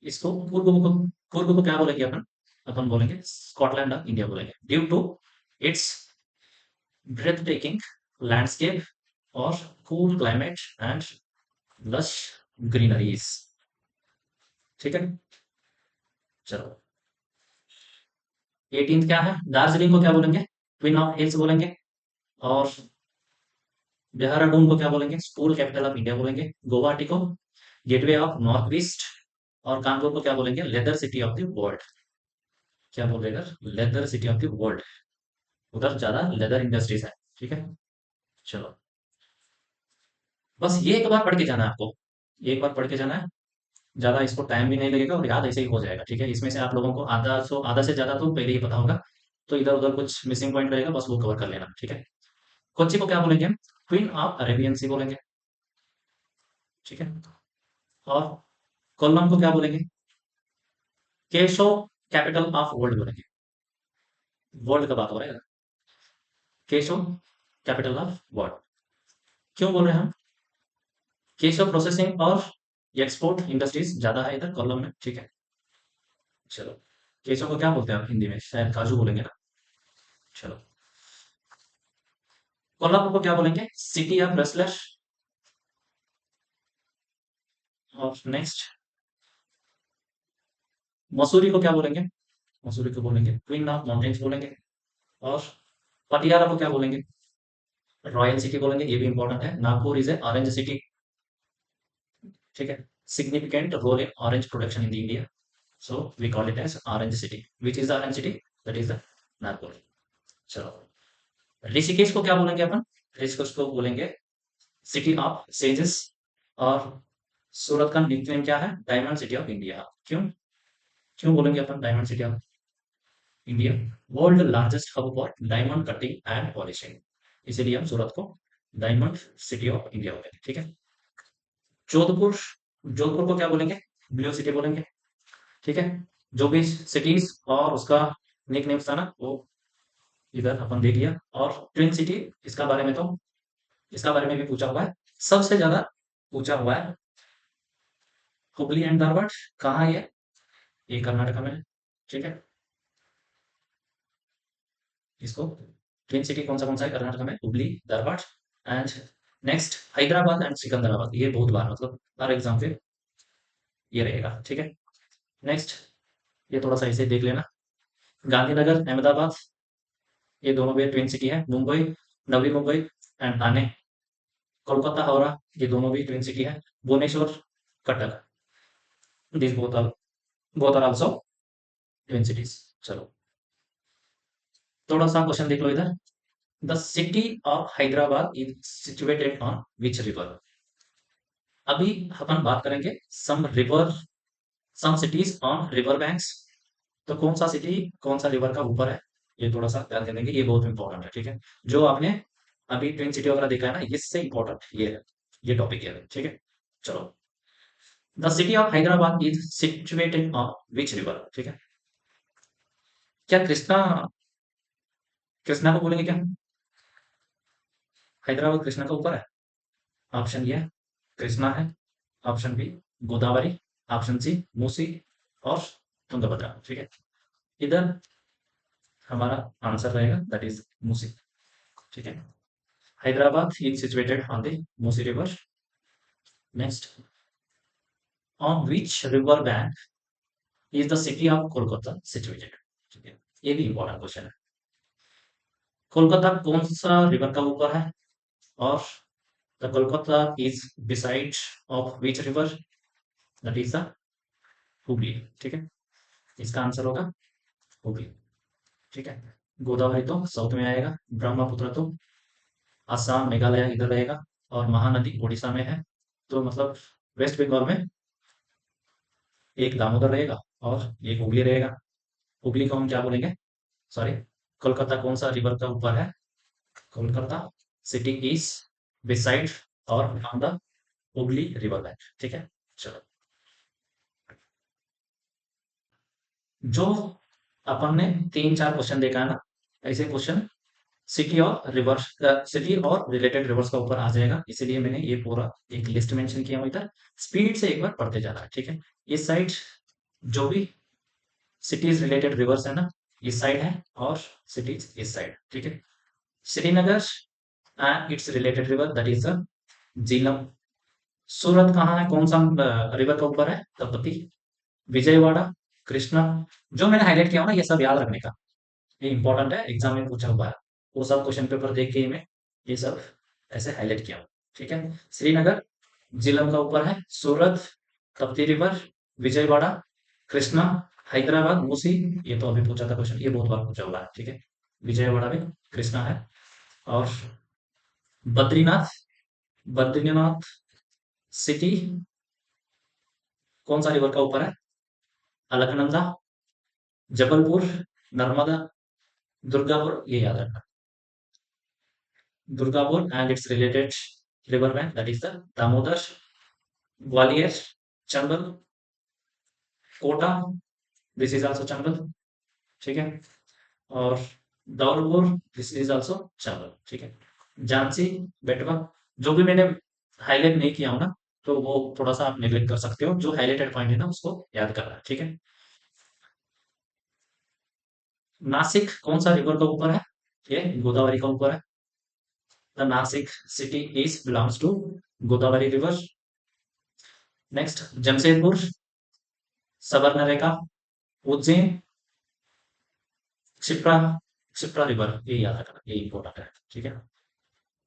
इसको कूर्ग को क्या बोलेंगे अपन? अपन बोलेंगे स्कॉटलैंड ऑफ इंडिया बोलेंगे, due to its breathtaking landscape और cool climate and lush greeneries, ठीक है। चलो 18 क्या है? दार्जिलिंग को क्या बोलेंगे? क्वीन ऑफ हिल्स बोलेंगे। और देहरादून को क्या बोलेंगे? स्कूल कैपिटल ऑफ इंडिया बोलेंगे। गुवाहाटी को गेटवे ऑफ नॉर्थ ईस्ट। और कानपुर को क्या बोलेंगे? Leather city of the world. क्या बोलेगा? Leather city of the world. उधर ज्यादा लेदर इंडस्ट्रीज है, ठीक है। चलो बस ये एक बार पढ़ के जाना है आपको, एक बार पढ़ के जाना है, ज्यादा इसको टाइम भी नहीं लगेगा और याद ऐसे ही हो जाएगा, ठीक है। इसमें से आप लोगों को आधा से ज्यादा तो पहले ही पता होगा, तो इधर उधर कुछ मिसिंग पॉइंट रहेगा, बस वो कवर कर लेना, ठीक है। कोच्चि को क्या बोलेंगे हम? क्वीन ऑफ अरेबियन सी बोलेंगे, ठीक है। और कोल्लम को क्या बोलेंगे? केशो कैपिटल ऑफ वर्ल्ड बोलेंगे। वर्ल्ड का बात हो रहा है, केशो कैपिटल ऑफ वर्ल्ड। क्यों बोल रहे हैं हम? केशो प्रोसेसिंग और एक्सपोर्ट इंडस्ट्रीज ज्यादा है इधर कोल्लम में, ठीक है। चलो केशव को क्या बोलते हैं आप हिंदी में? शायद काजू बोलेंगे ना। चलो कोल्हापुर को क्या बोलेंगे? City of wrestler. और नेक्स्ट मसूरी को क्या बोलेंगे? मसूरी को बोलेंगे क्वीन ऑफ माउंटेन्स बोलेंगे। और पटियाला को क्या बोलेंगे? रॉयल सिटी बोलेंगे, ये भी इंपॉर्टेंट है। Nagpur is a orange city, ठीक है। Significant role in orange production in India, so we call it as orange city. Which is the orange city? That is the Nagpur. चलो ऋषिकेश को क्या बोलेंगे अपन? ऋषिकेश को बोलेंगे सिटी ऑफ सेजेस। और सूरत का निकनेम क्या है? Diamond city of India. क्यों? क्यों बोलेंगे अपन diamond city of India? World largest hub for diamond cutting and polishing, इसीलिए हम सूरत को डायमंड सिटी ऑफ इंडिया बोलेंगे, ठीक है। जोधपुर, जोधपुर को क्या बोलेंगे? ब्लू सिटी बोलेंगे, ठीक है। जो भी सिटीज और उसका निकनेम था ना, वो इधर अपन देख लिया। और ट्विन सिटी, इसका बारे में तो इसका बारे में भी पूछा हुआ है, सबसे ज्यादा पूछा हुआ है। हुबली एंड धारवाड़ कहाँ है ये कर्नाटक में है, ठीक है। इसको ट्विन सिटी कौन सा है कर्नाटक में? Hubli, Dharwad. And next Hyderabad and Secunderabad, ये बहुत बार मतलब हर एग्जाम पे ये रहेगा, ठीक है। नेक्स्ट ये थोड़ा सा इसे देख लेना। गांधीनगर, अहमदाबाद, ये दोनों भी ट्विन सिटी है। मुंबई, नवी मुंबई एंड ठाणे। कोलकाता, हावड़ा, ये दोनों भी ट्विन सिटी है। Bhubaneswar, Cuttack, this both are also twin cities. चलो थोड़ा सा क्वेश्चन देख लो इधर। The city of Hyderabad is situated on which river? अभी अपन बात करेंगे some cities on river banks. तो कौन सा सिटी कौन सा रिवर का ऊपर है, ये थोड़ा सा ध्यान देंगे, ये बहुत इंपॉर्टेंट है, ठीक है। जो आपने अभी ट्विन सिटी वगैरह देखा है ना, इससे इंपॉर्टेंट ये है, ये टॉपिक है, ठीक है। चलो the city of Hyderabad is situated on which river, ठीक है। क्या कृष्णा, कृष्णा को बोलेंगे क्या? हैदराबाद कृष्णा का ऊपर है? ऑप्शन ये कृष्णा है, option B Godavari, option C Musi, और तुंगभद्रा, ठीक है। इधर हमारा आंसर रहेगा दैट इज मूसी, ठीक है। Hyderabad is situated on the Musi River. Next, on which river bank is the city of Kolkata situated? ठीक है, ये भी important क्वेश्चन है। कोलकाता कौन सा रिवर का ऊपर है और the Kolkata is beside of which river? That is the Hooghly. ठीक है, इसका आंसर होगा हुगली। ठीक है, गोदावरी तो साउथ में आएगा, ब्रह्मपुत्र तो असम मेघालय इधर रहेगा और महानदी उड़ीसा में है। तो मतलब वेस्ट बंगाल में एक दामोदर रहेगा और एक हुगली रहेगा। हुगली को हम क्या बोलेंगे? सॉरी, कोलकाता कौन सा रिवर का ऊपर है? कोलकाता सिटी इज बिसाइड और on the Hooghly river bank. ठीक है, चलो, जो अपन ने 3-4 क्वेश्चन देखा है ना, ऐसे क्वेश्चन सिटी और रिवर्स, सिटी और रिलेटेड रिवर्स का ऊपर आ जाएगा, इसीलिए मैंने ये पूरा एक लिस्ट मेंशन किया हूं इधर। स्पीड से एक बार पढ़ते जाना है। ठीक है, इस साइड जो भी सिटीज रिलेटेड रिवर्स है ना, इस साइड है और सिटीज इस साइड। ठीक है, Srinagar and it's related river that is the Jhelum. Surat कहाँ है, कौन सा रिवर का ऊपर है? तपती। विजयवाड़ा, कृष्णा। जो मैंने हाईलाइट किया हो ना, ये सब याद रखने का, ये इंपॉर्टेंट है, एग्जाम में पूछा हुआ है। वो सब क्वेश्चन पेपर देख के ही मैं ये सब ऐसे हाईलाइट किया हूँ। ठीक है, श्रीनगर झीलम का ऊपर है, सूरत तप्ती रिवर, विजयवाड़ा, कृष्णा, हैदराबाद मूसी। ये तो अभी पूछा था क्वेश्चन, ये बहुत बार पूछा हुआ है। ठीक है, विजयवाड़ा में कृष्णा है। और बद्रीनाथ, बद्रीनाथ सिटी कौन सा रिवर का ऊपर है? अलकनंदा, जबलपुर, नर्मदा, दुर्गापुर। ये याद रखना, Durgapur and it's related river bank that is the Damodar, Gwalior, Chambal, Kota, this is also Chambal. ठीक है, और Dholpur, this is also Chambal. ठीक है, झांसी, बेटवा। जो भी मैंने हाईलाइट नहीं किया हूं ना, तो वो थोड़ा सा आप नेग्लेक्ट कर सकते हो, जो हाईलाइटेड पॉइंट है ना उसको याद करना है। ठीक है, नासिक कौन सा रिवर का ऊपर है? ये गोदावरी का ऊपर है। The Nashik city is belongs to Godavari river. Next, Jamshedpur, Subarnarekha, Ujjain, Kshipra, Kshipra river. ये याद रखना, ये इंपॉर्टेंट है। ठीक है,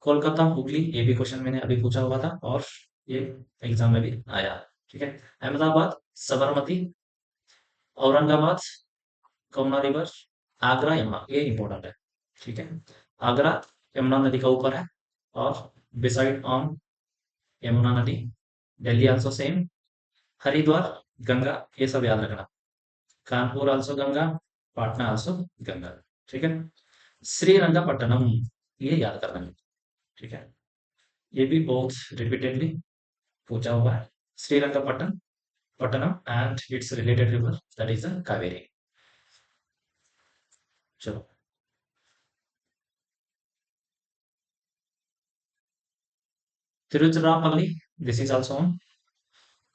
कोलकाता हुगली, ये भी क्वेश्चन मैंने अभी पूछा हुआ था और ये एग्जाम में भी आया है। ठीक है, अहमदाबाद, साबरमती, औरंगाबाद, कमला रिवर, आगरा यमुना। ये इंपॉर्टेंट है। ठीक है, आगरा यमुना नदी का ऊपर है और बिसाइड ऑन यमुना नदी। Delhi also same. हरिद्वार गंगा, ये सब याद रखना। Kanpur also Ganga, Patna also Ganga. ठीक है, श्रीरंगपट्टनम, ये याद करना है। ठीक है, ये भी बहुत रिपीटेडली पूछा हुआ है। Srirangapatnam, Pattanam and it's related river that is the Kaveri. चलो, Tiruchirappalli, this is also on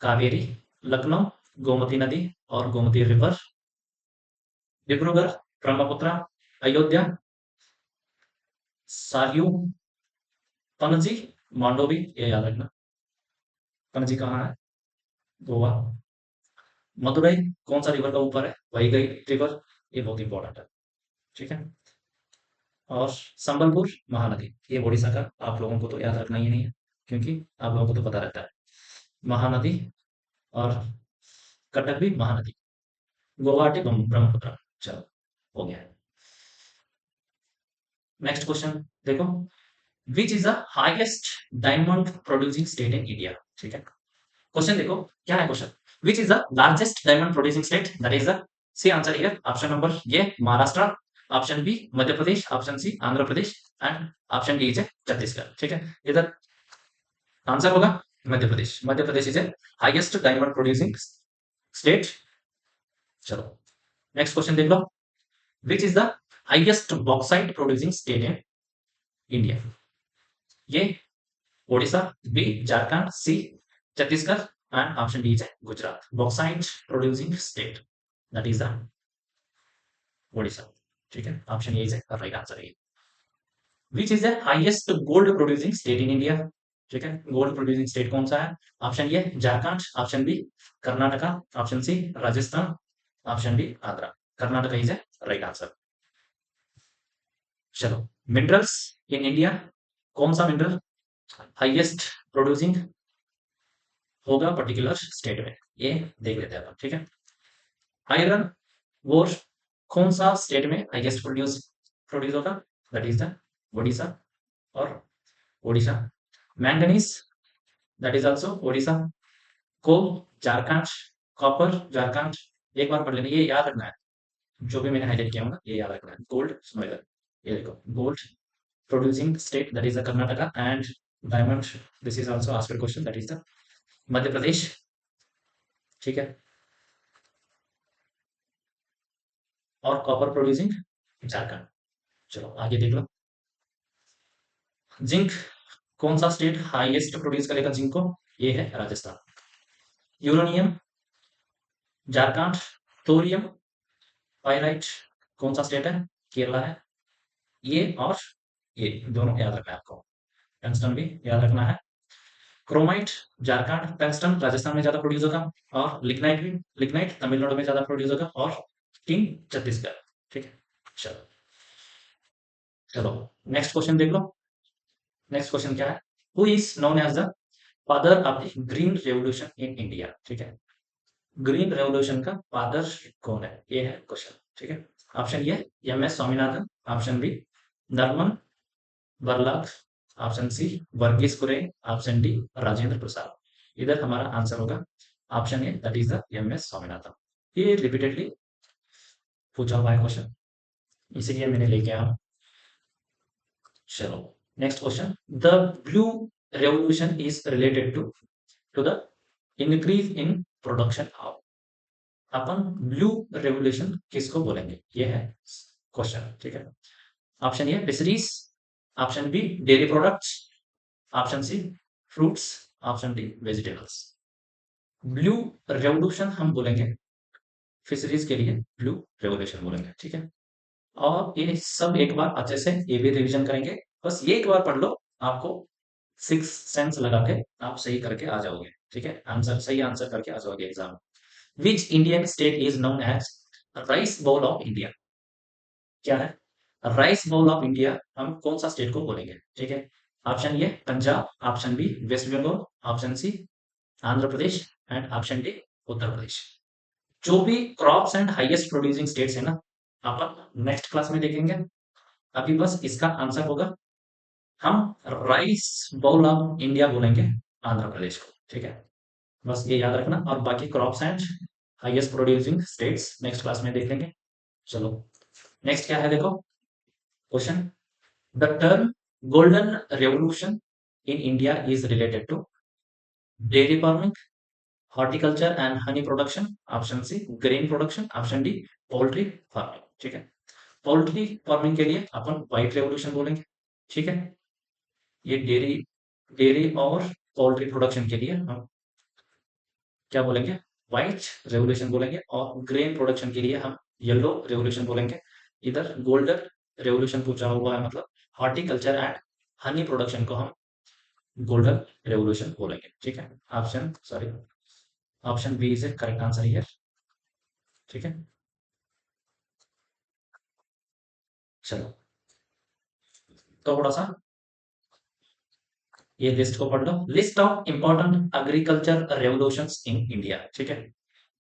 Kaveri. Lucknow, Gomti नदी और गोमती रिवर। डिब्रूगढ़, ब्रह्मपुत्र। अयोध्या, सरयू। पणजी, मांडोवी, ये याद रखना। पणजी कहाँ है? गोवा। मदुरई कौन सा रिवर का ऊपर है? वैगई रिवर। ये बहुत इंपॉर्टेंट है। ठीक है, और संबलपुर महानदी, ये ओडिशा का, आप लोगों को तो याद रखना ही नहीं है क्योंकि आप लोगों को तो पता रहता है। महानदी और कटक भी महानदी। गुवाहाटी ब्रह्मपुत्र। चलो, हो गया। नेक्स्ट क्वेश्चन देखो, which is the highest diamond producing state in India? ठीक है, क्वेश्चन देखो क्या है question. Which is the largest diamond producing state? That is the C answer here. Option number A Maharashtra, option B Madhya Pradesh, option C Andhra Pradesh and option D is Chhattisgarh. ठीक है, इधर answer होगा Madhya Pradesh. Madhya Pradesh is a highest diamond producing state. चलो, next question देख लो, विच is the highest bauxite producing state in India? A Odisha, B Jharkhand, C Chhattisgarh and option D is Gujarat. Bauxite producing state that is the Odisha. ठीक है, option A is right answer है। Which is the highest gold producing state in India? ठीक है, gold producing state कौन सा है? Option A Jharkhand, option B Karnataka, option C Rajasthan, option D Andhra. Karnataka is a right answer. चलो, minerals in India, कौन सा mineral highest producing होगा पर्टिकुलर स्टेट में, ये देख लेते हैं अपन। ठीक है, आयरन वोर कौन सा स्टेट में हाईएस्ट प्रोड्यूस प्रोड्यूस होगा? दैट इज द ओडिशा और Odisha. Manganese, that is also Odisha. Coal Jharkhand, copper Jharkhand. एक बार पढ़ लेना, ये याद रखना है, जो भी मैंने हाईलाइट किया होगा ये याद रखना है। गोल्ड सुनो इधर, ये देखो, gold producing state that is the Karnataka, and diamond, this is also asked question, that is the Madhya Pradesh. ठीक है, और कॉपर प्रोड्यूसिंग झारखंड। चलो आगे देख लो। जिंक, कौन सा स्टेट हाईएस्ट प्रोड्यूस करेगा जिंक को? ये है Rajasthan. Uranium Jharkhand. Thorium pyrite कौन सा स्टेट है? केरला है। ये और ये दोनों याद रखना है आपको। टंगस्टन भी याद रखना है। क्रोमाइट झारखंड, टंगस्टन राजस्थान में ज्यादा प्रोड्यूस होगा, और लिग्नाइट भी, लिग्नाइट तमिलनाडु में ज्यादा प्रोड्यूस होगा, और टिन छत्तीसगढ़। ठीक है, चलो चलो नेक्स्ट क्वेश्चन देख लो। नेक्स्ट क्वेश्चन क्या है? Who is known as the father of the green revolution in India? ठीक है, ग्रीन रेवोल्यूशन का फादर कौन है, ये है क्वेश्चन। ठीक है, option A M S Swaminathan, option B Norman Borlaug, option C Verghese Kurien, option D Rajendra Prasad. इधर हमारा आंसर होगा option A, that is the M S Swaminathan. ये रिपीटेडली पूछा हुआ है क्वेश्चन, इसीलिए मैंने लेके आया। चलो next question, the blue revolution is related to the increase in production of. अपन ब्लू रेवोल्यूशन किसको बोलेंगे, ये है क्वेश्चन। ठीक है, option A fisheries, option B dairy products, option C fruits, option D vegetables. Blue revolution हम बोलेंगे fisheries के लिए, ब्लू रेवोल्यूशन बोलेंगे। ठीक है, और ये सब एक बार अच्छे से ये भी रिवीजन करेंगे, बस ये एक बार पढ़ लो, आपको सिक्स सेंस लगा के आप सही करके आ जाओगे। ठीक है, आंसर सही आंसर करके आ जाओगे एग्जाम में। Which Indian state is known as rice bowl of India? क्या है राइस बाउल ऑफ इंडिया? हम कौन सा स्टेट को बोलेंगे? ठीक है, option A Punjab, option B West Bengal, option C Andhra Pradesh, and option D Uttar Pradesh. जो भी crops and highest producing states है ना, अपन नेक्स्ट क्लास में देखेंगे। अभी बस इसका आंसर होगा, हम राइस बाउल ऑफ इंडिया बोलेंगे आंध्र प्रदेश को। ठीक है, बस ये याद रखना, और बाकी crops and highest producing states next class में देख लेंगे। चलो नेक्स्ट क्या है देखो question, the term golden revolution in India is related to dairy farming, horticulture and honey production, option C grain production, option D poultry farming. ठीक है, poultry farming के लिए अपन व्हाइट रेवोल्यूशन बोलेंगे। ठीक है, ये डेयरी डेयरी और पोल्ट्री प्रोडक्शन के लिए हम क्या बोलेंगे? व्हाइट रेवोल्यूशन बोलेंगे, और ग्रेन प्रोडक्शन के लिए हम येलो रेवोल्यूशन बोलेंगे। इधर गोल्डन रेवोल्यूशन पूछा हुआ है, मतलब हॉर्टिकल्चर एंड हनी प्रोडक्शन को हम गोल्डन रेवोल्यूशन बोलेंगे। ठीक है, option sorry option B is a correct answer here. ठीक है, चलो थोड़ा सा ये लिस्ट को पढ़ लो, list of important agriculture revolutions in India. ठीक है,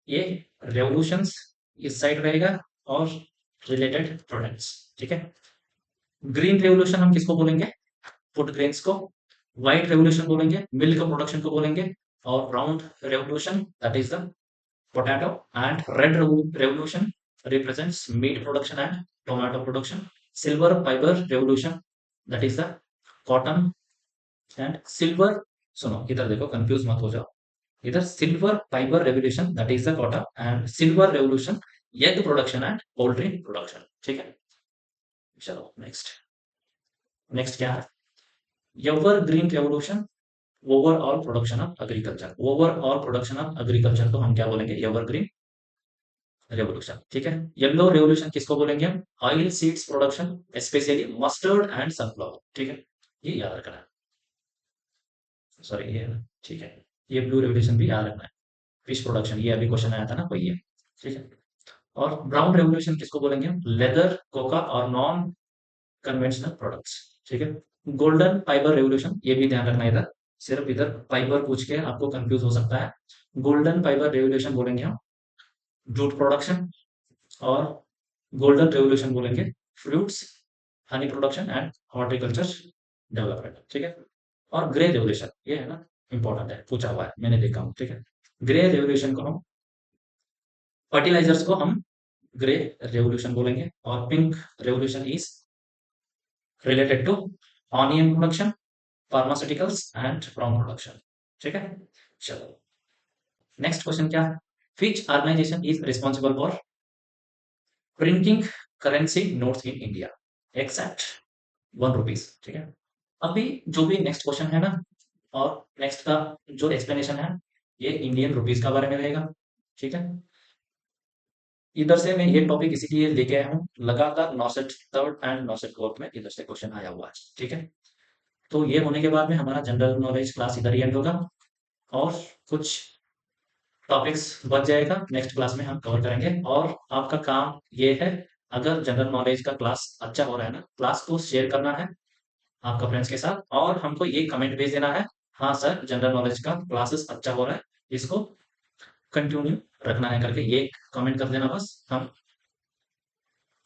ये रेवोल्यूशंस इस साइड रहेगा, और रिलेटेड प्रोडक्ट्स। ठीक है, ग्रीन रेवोल्यूशन हम किसको बोलेंगे? फूड ग्रेन्स को। व्हाइट रेवोल्यूशन बोलेंगे मिल्क प्रोडक्शन को बोलेंगे, और brown revolution that is the potato, and red revolution represents meat production and tomato production. Silver fiber revolution that is the cotton and silver, सुनो इधर देखो कंफ्यूज मत हो जाओ, इधर silver fibre revolution that is the cotton, and silver revolution egg production and poultry production. ठीक है, चलो नेक्स्ट नेक्स्ट क्या है? Ever green revolution, overall production of agriculture. Overall production of agriculture को हम क्या बोलेंगे? एवर ग्रीन रेवोल्यूशन, ठीक है। येलो रेवोल्यूशन किसको बोलेंगे हम? Oil seeds production, specially mustard and sunflower, ठीक है। ये याद रखना है, सॉरी ये है ना, ठीक है। ये ब्लू रेवोल्यूशन भी याद रखना है। फिश प्रोडक्शन, ये अभी क्वेश्चन आया था ना, वही है, ठीक है। और ब्राउन रेवोल्यूशन किसको बोलेंगे हम? लेदर, कोका और नॉन कन्वेंशनल प्रोडक्ट्स, ठीक है। गोल्डन फाइबर रेवोल्यूशन, ये भी ध्यान रखना है इधर, सिर्फ इधर फाइबर पूछ के आपको कंफ्यूज हो सकता है। गोल्डन फाइबर रेवोल्यूशन बोलेंगे हम जूट प्रोडक्शन, और गोल्डन रेवोल्यूशन बोलेंगे fruits, honey production and horticulture development, ठीक है। और ग्रे रेवोल्यूशन, ये है ना, इंपॉर्टेंट है, पूछा हुआ है, मैंने देखा हूँ, ठीक है। ग्रे रेवोल्यूशन को हम, फर्टिलाइजर्स को हम ग्रे रेवोल्यूशन बोलेंगे, और pink revolution is related to onion production, pharmaceuticals and farm production, ठीक है। चलो, नेक्स्ट क्वेश्चन क्या है? Which organisation is responsible for printing currency notes in India except 1 rupees, ठीक है। अभी जो भी नेक्स्ट क्वेश्चन है ना, और नेक्स्ट का जो एक्सप्लेनेशन है, ये इंडियन रुपीज का बारे में रहेगा, ठीक है। इधर से मैं ये टॉपिक इसीलिए लेके आया हूँ, लगातार नॉसेट थर्ड एंड नॉसेट फोर्थ में इधर से क्वेश्चन आया हुआ है, ठीक है। तो ये होने के बाद में हमारा जनरल नॉलेज क्लास इधर ही एंड होगा, और कुछ टॉपिक्स बच जाएगा, नेक्स्ट क्लास में हम कवर करेंगे। और आपका काम ये है, अगर जनरल नॉलेज का क्लास अच्छा हो रहा है ना, क्लास को शेयर करना है आपका फ्रेंड्स के साथ, और हमको ये कमेंट भेज देना है, हाँ सर जनरल नॉलेज का क्लासेस अच्छा हो रहा है, इसको कंटिन्यू रखना है करके ये कमेंट कर देना बस, हम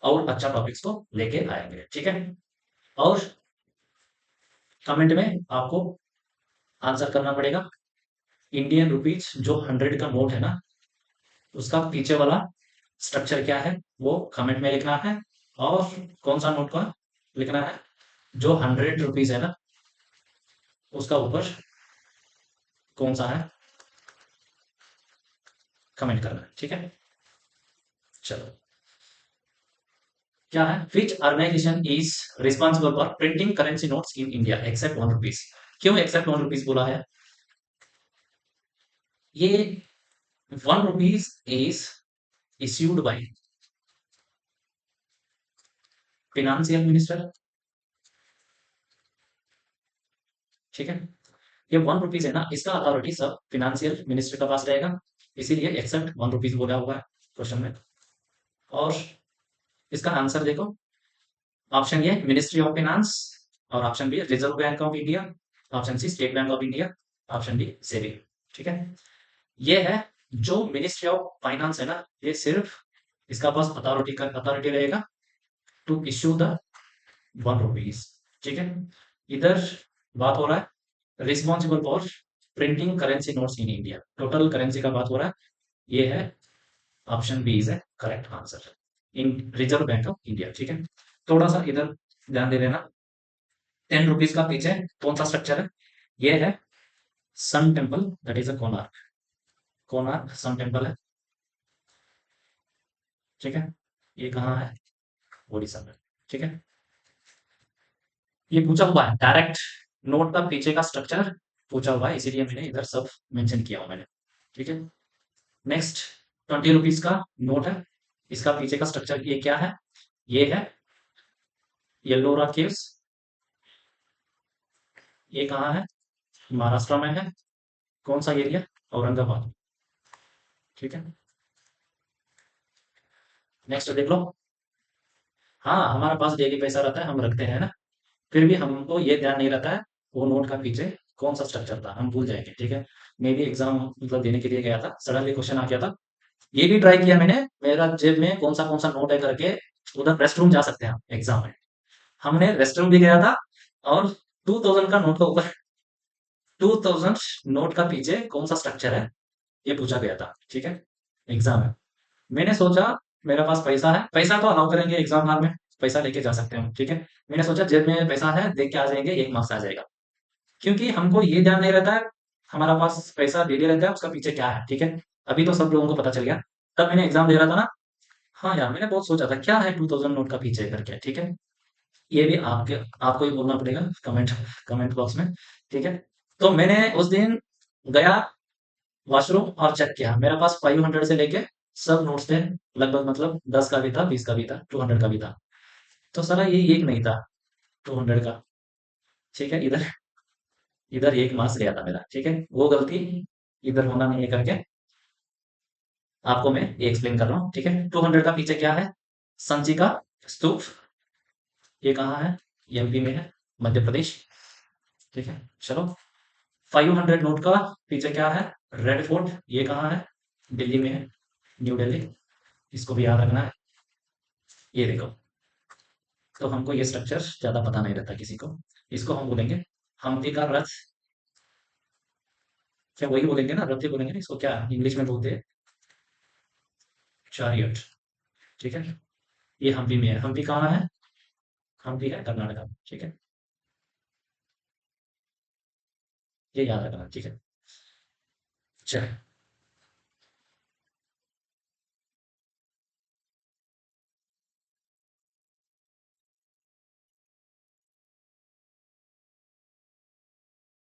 और अच्छा टॉपिक्स को लेके आएंगे, ठीक है। और कमेंट में आपको आंसर करना पड़ेगा, इंडियन रुपीज जो 100 का नोट है ना, उसका पीछे वाला स्ट्रक्चर क्या है वो कमेंट में लिखना है, और कौन सा नोट का लिखना है, जो 100 रुपीज है ना, उसका ऊपर कौन सा है कमेंट करना है, ठीक है। चलो, क्या है? Which organisation is responsible for printing currency notes in India except 1 rupees? क्यों एक्सेप्ट 1 रुपीज बोला है? ये 1 rupees is issued by financial minister, ठीक है। ये 1 रुपीज है ना, इसका अथॉरिटी सब फिनेंशियल मिनिस्टर के पास रहेगा, इसीलिए एक्सेप्ट 1 रुपीज बोला हुआ है क्वेश्चन में। और इसका आंसर देखो, option A ministry of finance, और option B reserve bank of India, option C state bank of India, option D SEBI, ठीक है। ये है जो मिनिस्ट्री ऑफ फाइनेंस है ना, ये सिर्फ इसका पास अथॉरिटी रहेगा टू इश्यू द 1 रुपीज, ठीक है। इधर बात हो रहा है responsible for printing currency notes in India, total currency का बात हो रहा है, ये है option B is a correct answer, in Reserve bank of India, ठीक है। थोड़ा सा इधर ध्यान दे देना, 10 रुपीज का पीछे कौन सा स्ट्रक्चर है? ये है sun temple, that is a Konark, Konark sun temple है, ठीक है। ये कहाँ है? ओडिशा में, ठीक है। ये पूछा हुआ है डायरेक्ट, नोट का पीछे का स्ट्रक्चर पूछा हुआ है, इसीलिए मैंने इधर सब मेंशन किया हूं मैंने, ठीक है। नेक्स्ट 20 रुपीज का नोट है, इसका पीछे का स्ट्रक्चर ये क्या है? ये है येल्लोरा केव्स, ये कहाँ है? महाराष्ट्र में है, कौन सा एरिया? औरंगाबाद, ठीक है। नेक्स्ट देख लो, हाँ हमारा पास डेली पैसा रहता है, हम रखते हैं ना, फिर भी हमको ये ध्यान नहीं रहता है वो नोट का पीछे कौन सा स्ट्रक्चर था, हम भूल जाएंगे, ठीक है। मैं भी एग्जाम मतलब देने के लिए गया था, सडनली क्वेश्चन आ गया था, ये भी ट्राई किया मैंने, मेरा जेब में कौन सा नोट है करके, उधर रेस्ट रूम जा सकते हैं हम एग्जाम में, हमने रेस्ट रूम भी गया था, और 2000 का नोट का ऊपर 2000 नोट का पीछे कौन सा स्ट्रक्चर है ये पूछा गया था, ठीक है, एग्जाम में। मैंने सोचा मेरे पास पैसा है, पैसा तो अलाउ करेंगे एग्जाम हॉल में, पैसा लेके जा सकते हैं, ठीक है। मैंने सोचा जेब में पैसा है, देख के आ जाएंगे, 1 मार्क्स आ जाएगा, क्योंकि हमको ये ध्यान नहीं रहता है, हमारा पास पैसा डेली रहता है, उसका पीछे क्या है, ठीक है। अभी तो सब लोगों को पता चल गया, तब मैंने एग्जाम दे रहा था ना, हाँ यार मैंने बहुत सोचा था क्या है 2000 नोट का पीछे करके, ठीक है। ये भी आपको ही बोलना पड़ेगा कमेंट कमेंट बॉक्स में, ठीक है। तो मैंने उस दिन गया वॉशरूम और चेक किया, मेरा पास 500 से लेके सब नोट्स थे लगभग, मतलब 10 का भी था, 20 का भी था, 200 का भी था। तो साला ये एक नहीं था 200 का, ठीक है? इधर इधर एक मार्क्स गया था मेरा, ठीक है? वो गलती इधर होना नहीं है करके आपको मैं ये एक्सप्लेन कर रहा हूँ, ठीक है? 200 का पीछे क्या है? सांची का स्तूप। ये कहाँ है? एमपी में है, मध्य प्रदेश, ठीक है? चलो, 500 नोट का पीछे क्या है? Red fort. ये कहाँ है? दिल्ली में है, न्यू दिल्ली। इसको भी याद रखना है। ये देखो, तो हमको ये स्ट्रक्चर ज्यादा पता नहीं रहता किसी को। इसको हम बोलेंगे हम्पी का रथ। क्या वही बोलेंगे ना, रथ ही बोलेंगे ना इसको, क्या इंग्लिश में बोलते हैं? चैरियट, ठीक है? ये हम्पी में है। हम्पी कहाँ है? हम्पी है कर्नाटका में, ठीक है? ये याद रखना, ठीक है? चल।